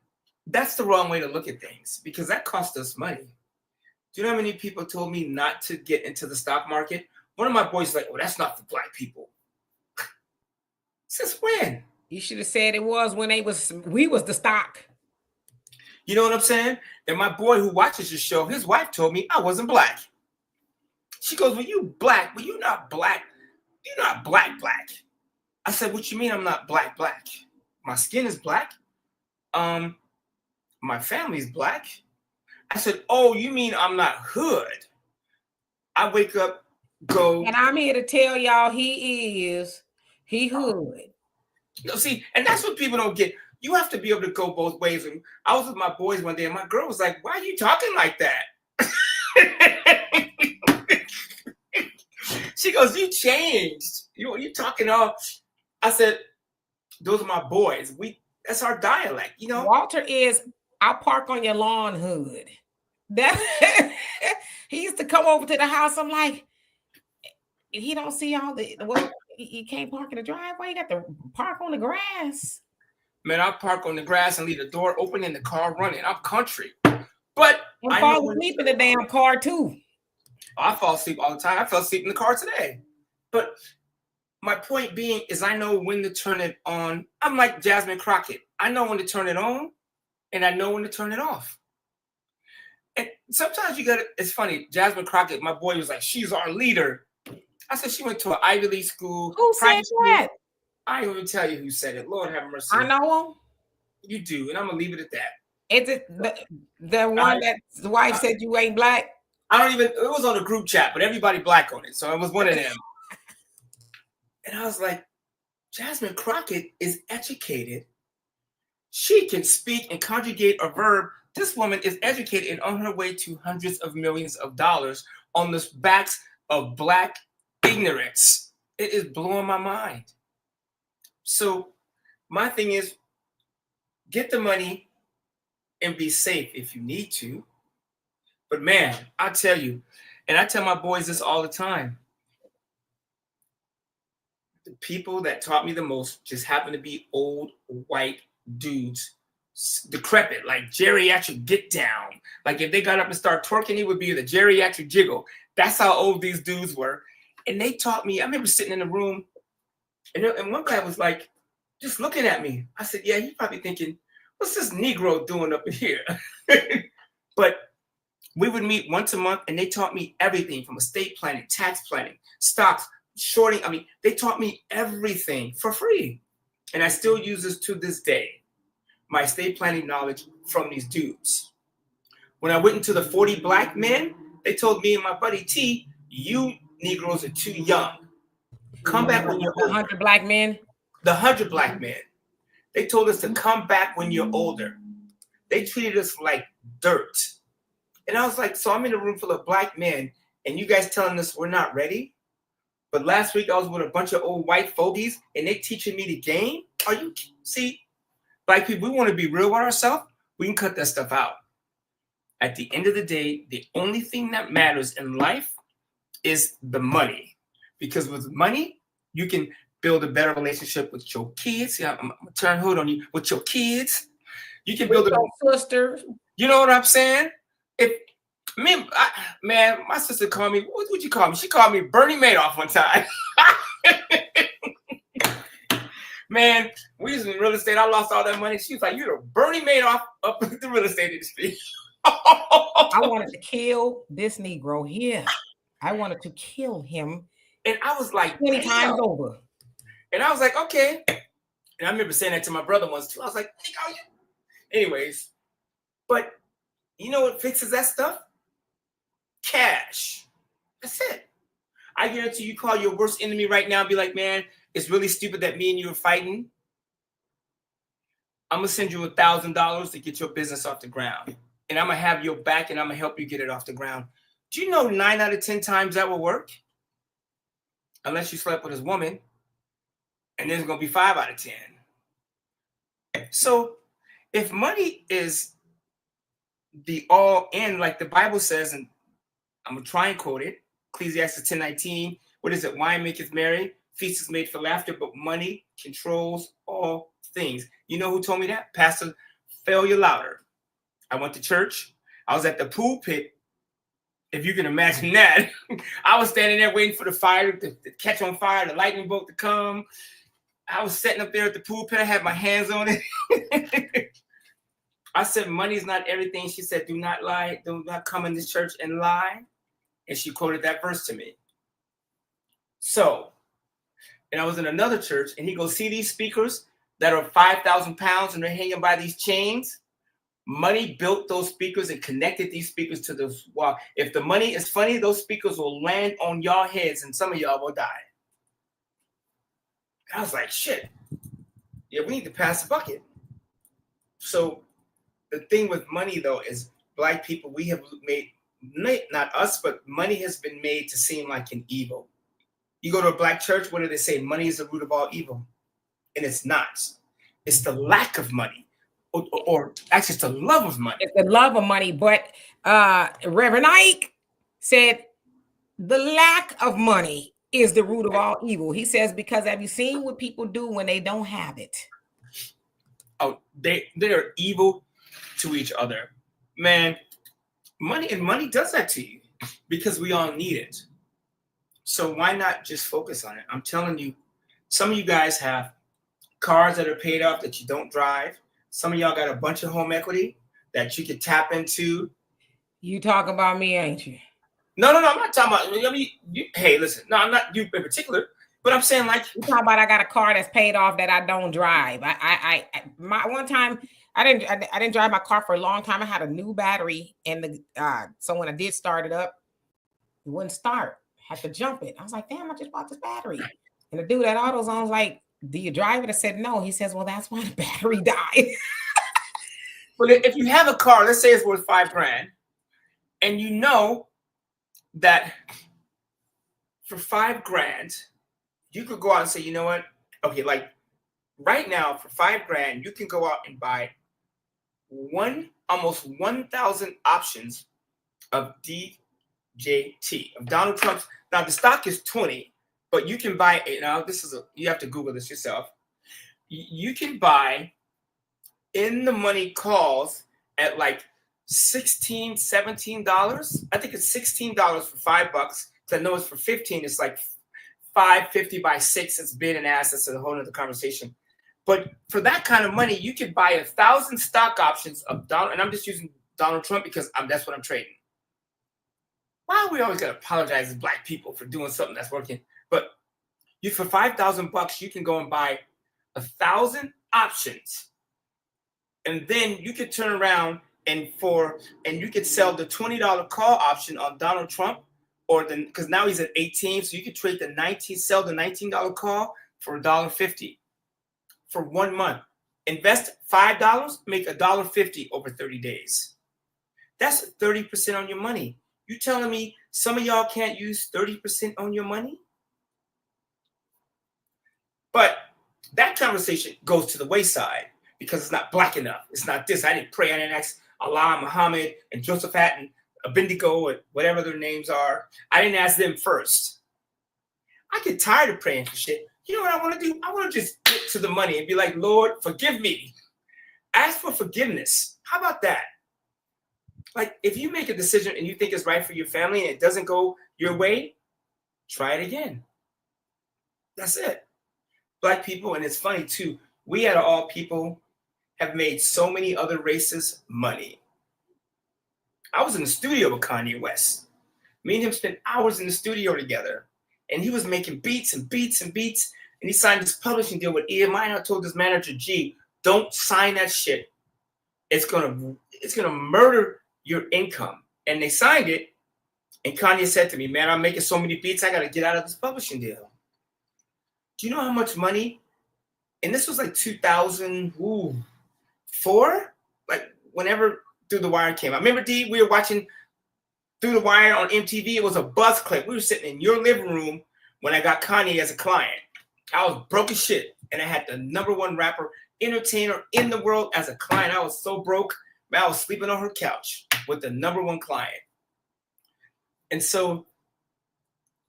that's the wrong way to look at things because that cost us money. Do you know how many people told me not to get into the stock market? One of my boys was like, oh, that's not for black people. Since when? You should have said it was when we was the stock. You know what I'm saying? And my boy who watches the show, his wife told me I wasn't black. She goes, well, you black, but you're not black. You're not black. I said, what you mean I'm not black? My skin is black. My family's black. I said, oh, you mean I'm not hood? I wake up, go. And I'm here to tell y'all he hood. No, see, and that's what people don't get. You have to be able to go both ways. And I was with my boys one day, and my girl was like, why are you talking like that? She goes, you changed. You talking all. I said, those are my boys. That's our dialect, you know? Walter is, I'll park on your lawn hood. He used to come over to the house. I'm like, he don't see all you can't park in the driveway. You got to park on the grass. Man, I'll park on the grass and leave the door open and the car running. I'm country. But I fall asleep in the damn car too. I fall asleep all the time. I fell asleep in the car today. But my point being is I know when to turn it on. I'm like Jasmine Crockett. I know when to turn it on and I know when to turn it off. And sometimes it's funny. Jasmine Crockett, my boy was like, she's our leader. I said she went to an Ivy League school. Who said that? I ain't even tell you who said it. Lord have mercy. I know him. You do, and I'm gonna leave it at that. Is it the one that the wife said you ain't black? It was on a group chat, but everybody black on it. So it was one of them. And I was like, Jasmine Crockett is educated. She can speak and conjugate a verb. This woman is educated and on her way to hundreds of millions of dollars on the backs of black ignorance. It is blowing my mind. So my thing is, get the money and be safe if you need to. But man, I tell you, and I tell my boys this all the time, the people that taught me the most just happen to be old white dudes, decrepit, like geriatric get down. Like if they got up and start twerking, it would be the geriatric jiggle. That's how old these dudes were. And they taught me, I remember sitting in the room, and one guy was like, just looking at me. I said, yeah, he's probably thinking, what's this Negro doing up in here? But we would meet once a month, and they taught me everything from estate planning, tax planning, stocks, shorting. I mean, they taught me everything for free. And I still use this to this day, my estate planning knowledge from these dudes. When I went into the 40 black men, they told me and my buddy T, you Negroes are too young. Come back when you're The older. 100 black men. The 100 black men. They told us to come back when you're older. They treated us like dirt. And I was like, so I'm in a room full of black men, and you guys telling us we're not ready? But last week I was with a bunch of old white fogies, and they teaching me the game? Are you, see, black people, we want to be real with ourselves. We can cut that stuff out. At the end of the day, the only thing that matters in life is the money. Because with money, you can build a better relationship with your kids. Yeah, I'm gonna turn hood on you. With your kids, you can build a sister. You know what I'm saying? Man, my sister called me. What would you call me? She called me Bernie Madoff one time. Man, we was in real estate. I lost all that money. She was like, "You're a Bernie Madoff up the real estate industry." I wanted to kill this Negro here. I wanted to kill him. And I was like, 20 times over. And I was like, okay. And I remember saying that to my brother once too. I was like, anyways, but you know what fixes that stuff? Cash. That's it. I guarantee you call your worst enemy right now and be like, man, it's really stupid that me and you are fighting. I'm going to send you $1,000 to get your business off the ground. And I'm going to have your back and I'm going to help you get it off the ground. Do you know 9 out of 10 times that will work? Unless you slept with his woman. And then it's going to be 5 out of 10. So if money is the all in, like the Bible says, and I'm going to try and quote it, Ecclesiastes 10:19, what is it? Wine maketh merry, feast is made for laughter, but money controls all things. You know who told me that? Pastor Failure Louder. I went to church. I was at the pool pit. If you can imagine that. I was standing there waiting for the fire to catch on fire, the lightning bolt to come. I was sitting up there at the pool pit. I had my hands on it. I said, money is not everything. She said, do not lie. Do not come in this church and lie. And she quoted that verse to me. So, and I was in another church, and he goes, see these speakers that are 5,000 pounds and they're hanging by these chains? Money built those speakers and connected these speakers to the wall. If the money is funny, those speakers will land on y'all heads and some of y'all will die. And I was like, shit. Yeah, we need to pass the bucket. So the thing with money, though, is black people, we have made, not us, but money has been made to seem like an evil. You go to a black church, what do they say? Money is the root of all evil. And it's not. It's the lack of money. Or actually, it's the love of money. It's the love of money. But Reverend Ike said the lack of money is the root of all evil. He says, because have you seen what people do when they don't have it? Oh, they are evil to each other. Man, money does that to you because we all need it. So why not just focus on it? I'm telling you, some of you guys have cars that are paid off that you don't drive. Some of y'all got a bunch of home equity that you can tap into. You talk about me, ain't you? No, I'm not talking about. I mean, hey, listen. No, I'm not you in particular, but I'm saying like you talking about. I got a car that's paid off that I don't drive. My one time I didn't drive my car for a long time. I had a new battery, and so when I did start it up, it wouldn't start. Had to jump it. I was like, damn, I just bought this battery. And the dude at AutoZone was like, do you drive it? I said, no. He says, well, that's why the battery died. But if you have a car, let's say it's worth $5,000, and you know that for $5,000, you could go out and say, you know what? Okay, like right now for $5,000, you can go out and buy almost 1,000 options of DJT, of Donald Trump's. Now the stock is 20. But you can buy it now. You have to Google this yourself. You can buy in the money calls at like $16, $17. I think it's $16 for $5. Because I know it's for 15. It's like $5.50 by 6. It's bid and ask. That's a whole other conversation. But for that kind of money, you could buy 1,000 stock options of Donald. And I'm just using Donald Trump because that's what I'm trading. Why we always got to apologize as black people for doing something that's working? But for $5,000, you can go and buy 1,000 options, and then you could turn around and you could sell the $20 call option on Donald Trump or because now he's at 18, so you could trade the 19, sell the $19 car for $1.50 for 1 month. Invest $5, make $1.50 over 30 days. That's 30% on your money. You telling me some of y'all can't use 30% on your money? But that conversation goes to the wayside because it's not black enough. It's not this. I didn't pray. I didn't ask Allah, Muhammad, and Joseph and Abednego, and whatever their names are. I didn't ask them first. I get tired of praying for shit. You know what I want to do? I want to just get to the money and be like, Lord, forgive me. Ask for forgiveness. How about that? Like, if you make a decision and you think it's right for your family and it doesn't go your way, try it again. That's it. Black people, and it's funny too, we out of all people have made so many other races money. I was in the studio with Kanye West. Me and him spent hours in the studio together, and he was making beats and beats and beats, and he signed this publishing deal with EMI, and I told his manager, G, don't sign that shit. It's gonna murder your income. And they signed it, and Kanye said to me, man, I'm making so many beats, I gotta get out of this publishing deal. Do you know how much money? And this was like 2004, like whenever Through the Wire came out. Remember, D, we were watching Through the Wire on MTV. It was a buzz clip. We were sitting in your living room when I got Kanye as a client. I was broke as shit, and I had the #1 rapper, entertainer in the world as a client. I was so broke, man, I was sleeping on her couch with the #1 client. And so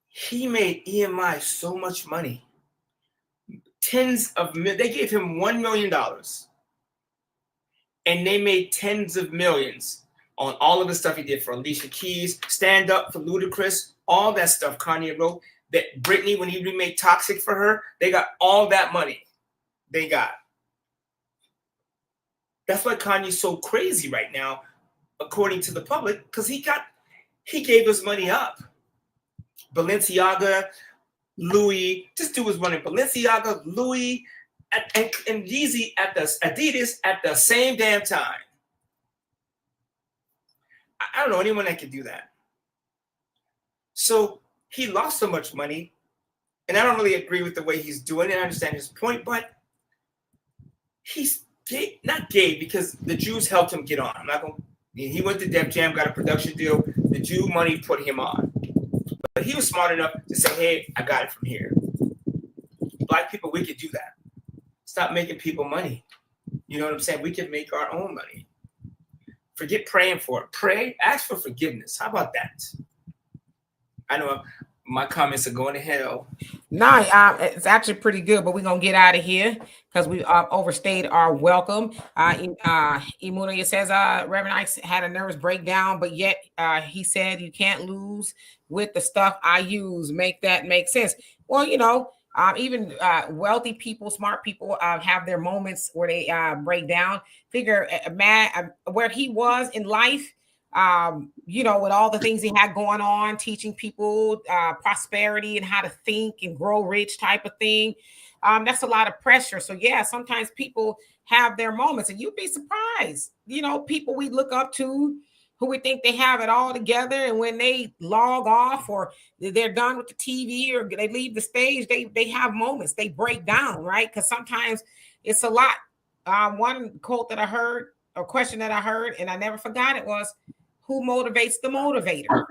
he made EMI so much money. They gave him $1 million, and they made tens of millions on all of the stuff he did for Alicia Keys, Stand Up for Ludacris, all that stuff Kanye wrote. That Britney, when he remade Toxic for her, they got all that money. They got. That's why Kanye's so crazy right now, according to the public, because he gave his money up. Balenciaga, Louis, this dude was running Balenciaga, Louis, and Yeezy at the Adidas at the same damn time. I don't know anyone that could do that. So he lost so much money, and I don't really agree with the way he's doing it. I understand his point, but he's gay, not gay, because the Jews helped him get on. I'm not going. He went to Def Jam, got a production deal. The Jew money put him on. But he was smart enough to say, hey, I got it from here. Black people, we could do that. Stop making people money. You know what I'm saying? We can make our own money. Forget praying for it. Pray, ask for forgiveness. How about that? I know my comments are going to hell. No, it's actually pretty good, but we're going to get out of here because we overstayed our welcome. Imuna says Reverend Ike had a nervous breakdown, but yet he said you can't lose with the stuff I use. Make that make sense. Well, you know, even wealthy people, smart people have their moments where they break down. Figure where he was in life. You know, with all the things he had going on, teaching people prosperity and how to think and grow rich type of thing. That's a lot of pressure. So yeah, sometimes people have their moments, and you'd be surprised. You know, people we look up to who we think they have it all together, and when they log off or they're done with the TV or they leave the stage, they have moments, they break down, right? Because sometimes it's a lot. One quote that I heard, or question that I heard, and I never forgot it was, who motivates the motivator?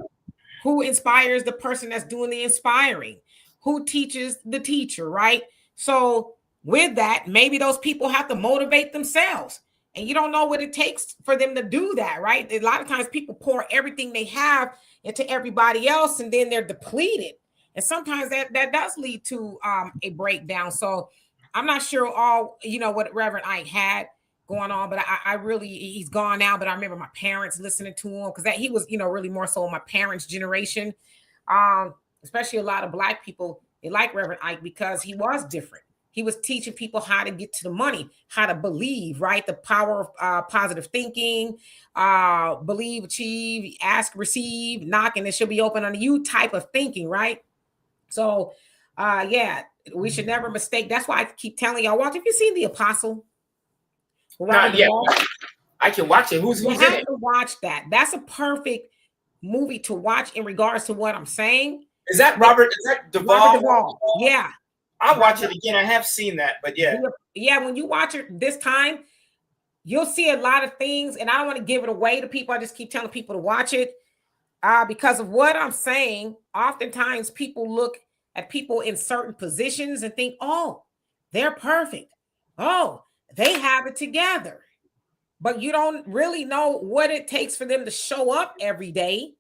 Who inspires the person that's doing the inspiring? Who teaches the teacher, right? So with that, maybe those people have to motivate themselves. And you don't know what it takes for them to do that, right? A lot of times people pour everything they have into everybody else, and then they're depleted. And sometimes that does lead to a breakdown. So I'm not sure what Reverend Ike had going on, but I really, he's gone now, but I remember my parents listening to him because he was, really more so my parents' generation. Especially a lot of Black people, they like Reverend Ike because he was different. He was teaching people how to get to the money, how to believe, right? The power of positive thinking, believe, achieve, ask, receive, knock, and it should be open unto you type of thinking, right? So, yeah, we should never mistake. That's why I keep telling y'all, watch, if you seen The Apostle. Not yet. I can watch it. Who's in it? To watch that. That's a perfect movie to watch in regards to what I'm saying. Is that Robert? Is that Duvall? Robert Duvall. Yeah. I'll watch it again. I have seen that, but yeah. Yeah, when you watch it this time, you'll see a lot of things, and I don't want to give it away to people. I just keep telling people to watch it because of what I'm saying. Oftentimes, people look at people in certain positions and think, oh, they're perfect. Oh, they have it together. But you don't really know what it takes for them to show up every day,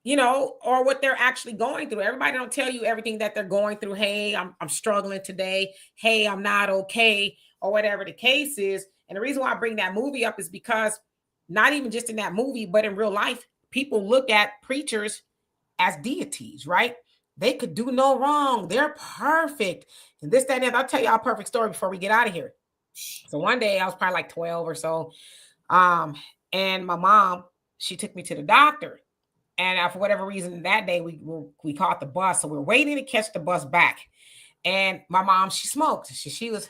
or what they're actually going through. Everybody don't tell you everything that they're going through. Hey, I'm struggling today. Hey, I'm not okay, or whatever the case is. And the reason why I bring that movie up is because not even just in that movie, but in real life, people look at preachers as deities, right? They could do no wrong. They're perfect. And this, that, and that. I'll tell you a perfect story before we get out of here. So one day I was probably like 12 or so. And my mom, she took me to the doctor. And for whatever reason, that day we caught the bus. So we're waiting to catch the bus back. And my mom, she smoked. She was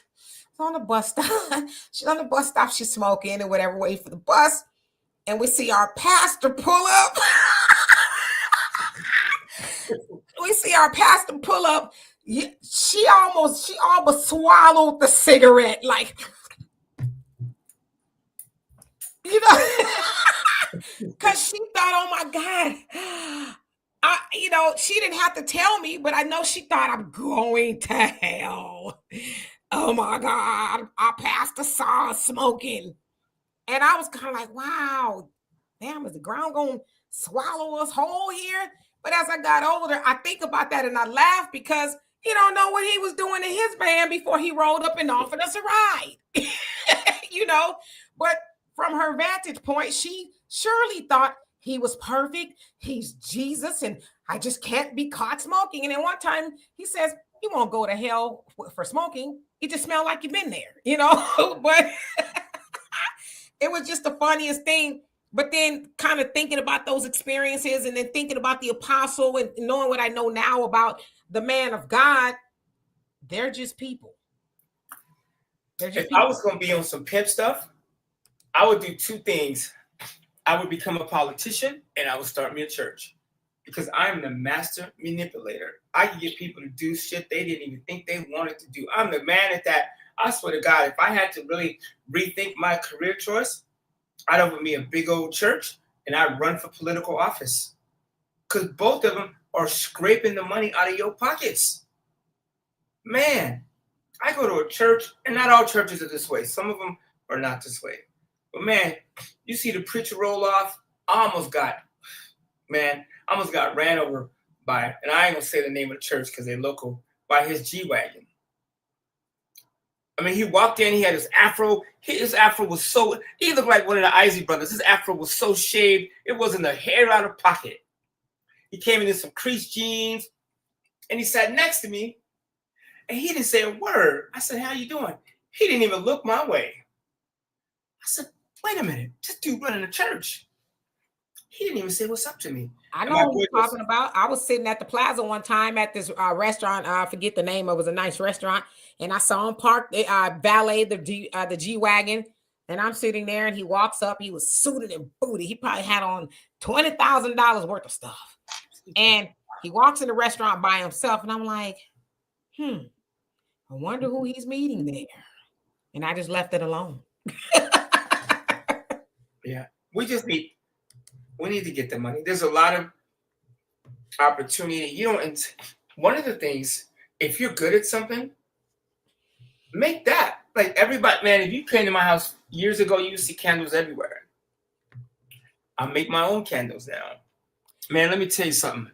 on the bus stop. She's on the bus stop. She's smoking and whatever, waiting for the bus. And we see our pastor pull up. We see our pastor pull up. She almost swallowed the cigarette, like, because she thought, oh my God, she didn't have to tell me, but I know she thought I'm going to hell. Oh my God, our pastor saw us smoking. And I was kind of like, wow, damn, is the ground going to swallow us whole here? But as I got older, I think about that and I laugh because he don't know what he was doing in his van before he rolled up and offered us a ride. But from her vantage point, she surely thought he was perfect. He's Jesus, and I just can't be caught smoking. And then one time he says, you won't go to hell for smoking. You just smell like you've been there, But it was just the funniest thing. But then kind of thinking about those experiences and then thinking about the apostle and knowing what I know now about the man of God, they're just people. If I was going to be on some pimp stuff, I would do two things. I would become a politician and I would start me a church because I'm the master manipulator. I can get people to do shit they didn't even think they wanted to do. I'm the man at that. I swear to God, if I had to really rethink my career choice, I'd open me a big old church and I'd run for political office because both of them are scraping the money out of your pockets. Man, I go to a church, and not all churches are this way. Some of them are not this way. But man, you see the preacher roll off. I almost got ran over by, and I ain't gonna say the name of the church because they're local, by his G-Wagon. I mean, he walked in, he had his afro. His afro was so, he looked like one of the Isley brothers. His afro was so shaved, it wasn't a hair out of pocket. He came in some creased jeans, and he sat next to me, and he didn't say a word. I said, how you doing? He didn't even look my way. I said, wait a minute, this dude running a church. He didn't even say what's up to me. I know what you're talking about. I was sitting at the plaza one time at this restaurant. I forget the name. It was a nice restaurant. And I saw him park, valet the G-Wagon. And I'm sitting there and he walks up. He was suited and booted. He probably had on $20,000 worth of stuff. And he walks in the restaurant by himself. And I'm like, I wonder who he's meeting there. And I just left it alone. Yeah. We need to get the money. There's a lot of opportunity. And one of the things, if you're good at something, make that. Like everybody, man, if you came to my house years ago, you used to see candles everywhere. I make my own candles now. Man, let me tell you something.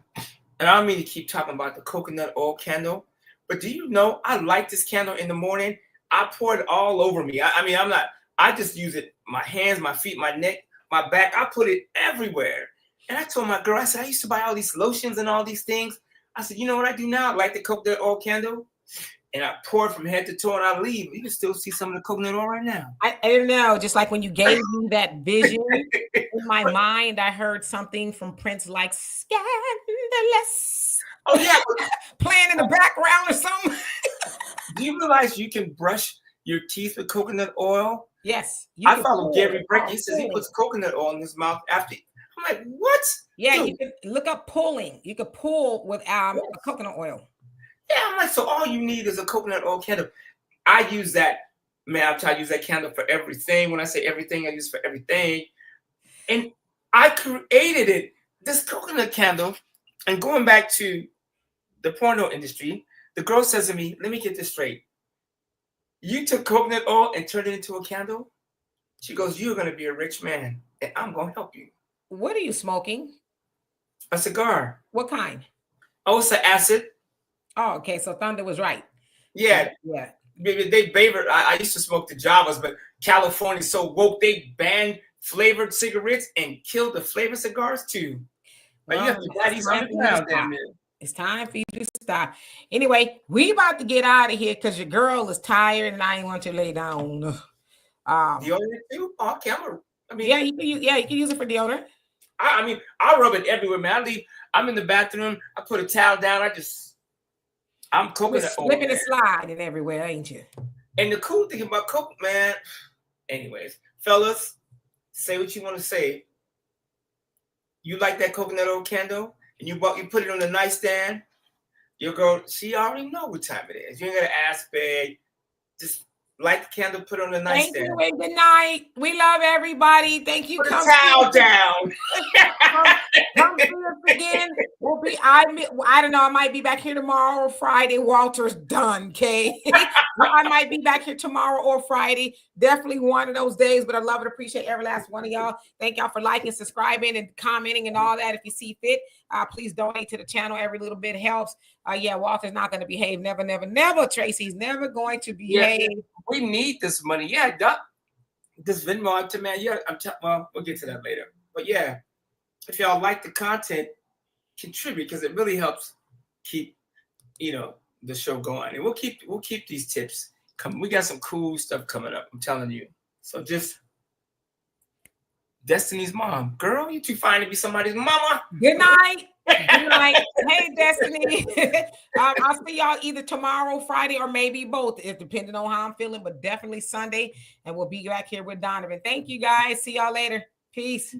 And I don't mean to keep talking about the coconut oil candle, but do you know I light this candle in the morning? I pour it all over me. I just use it, my hands, my feet, my neck, my back. I put it everywhere. And I told my girl, I said, I used to buy all these lotions and all these things. I said, you know what I do now? I light the coconut oil candle and I pour it from head to toe and I leave. You can still see some of the coconut oil right now. I don't know. Just like when you gave me that vision in my mind, I heard something from Prince like scandalous. Oh, yeah. Playing in the background or something. Do you realize you can brush your teeth with coconut oil? Yes. I follow Gary Brick. He says he puts coconut oil in his mouth after. I'm like, what? Yeah, Dude, you can look up pulling. You could pull with a yes. coconut oil. Yeah, I'm like, so all you need is a coconut oil candle. I use that, man. I try to use that candle for everything. When I say everything, I use for everything. And I created it, this coconut candle. And going back to the porno industry, the girl says to me, let me get this straight. You took coconut oil and turned it into a candle? She goes, you're going to be a rich man, and I'm going to help you. What are you smoking? A cigar. What kind? Oh, it's an acid. Oh, okay. So Thunder was right. Yeah. Yeah. They favored. I used to smoke the Javas, but California's so woke, they banned flavored cigarettes and killed the flavored cigars too. Like you Well, have to buy it's these time for you to underground, damn stop. it. It's time for you to stop. Anyway, we about to get out of here because your girl is tired and I ain't want you to lay down. Deodorant too? Oh, okay, I mean, yeah, you can use it for deodorant. I mean, I rub it everywhere, man. I'm in the bathroom. I put a towel down. I'm coconut oil, Slipping man. and sliding everywhere, ain't you? And the cool thing about coconut, man. Anyways, fellas, say what you want to say. You like that coconut oil candle, and you put it on the nightstand. Your girl, she already know what time it is. You ain't gotta ask, babe. Just light the candle, put it on the Thank nightstand. you and good night. We love everybody. Thank you. Put a towel down. Come see us again. We'll be. I don't know. I might be back here tomorrow or Friday. Walter's done. Okay. I might be back here tomorrow or Friday. Definitely one of those days. But I love and appreciate every last one of y'all. Thank y'all for liking, subscribing, and commenting and all that. If you see fit, please donate to the channel. Every little bit helps. Yeah, Walter's not going to behave. Never, never, never. Tracy's never going to behave. Yeah, we need this money. Yeah, this Venmo to man. Yeah, well, we'll get to that later. But yeah, if y'all like the content, contribute because it really helps keep the show going. And we'll keep these tips coming. We got some cool stuff coming up. I'm telling you. So just Destiny's mom, girl, you too fine to be somebody's mama. Good night. Good night. Hey, Destiny. I'll see y'all either tomorrow, Friday, or maybe both, if depending on how I'm feeling, but definitely Sunday. And we'll be back here with Donovan. Thank you guys. See y'all later. Peace.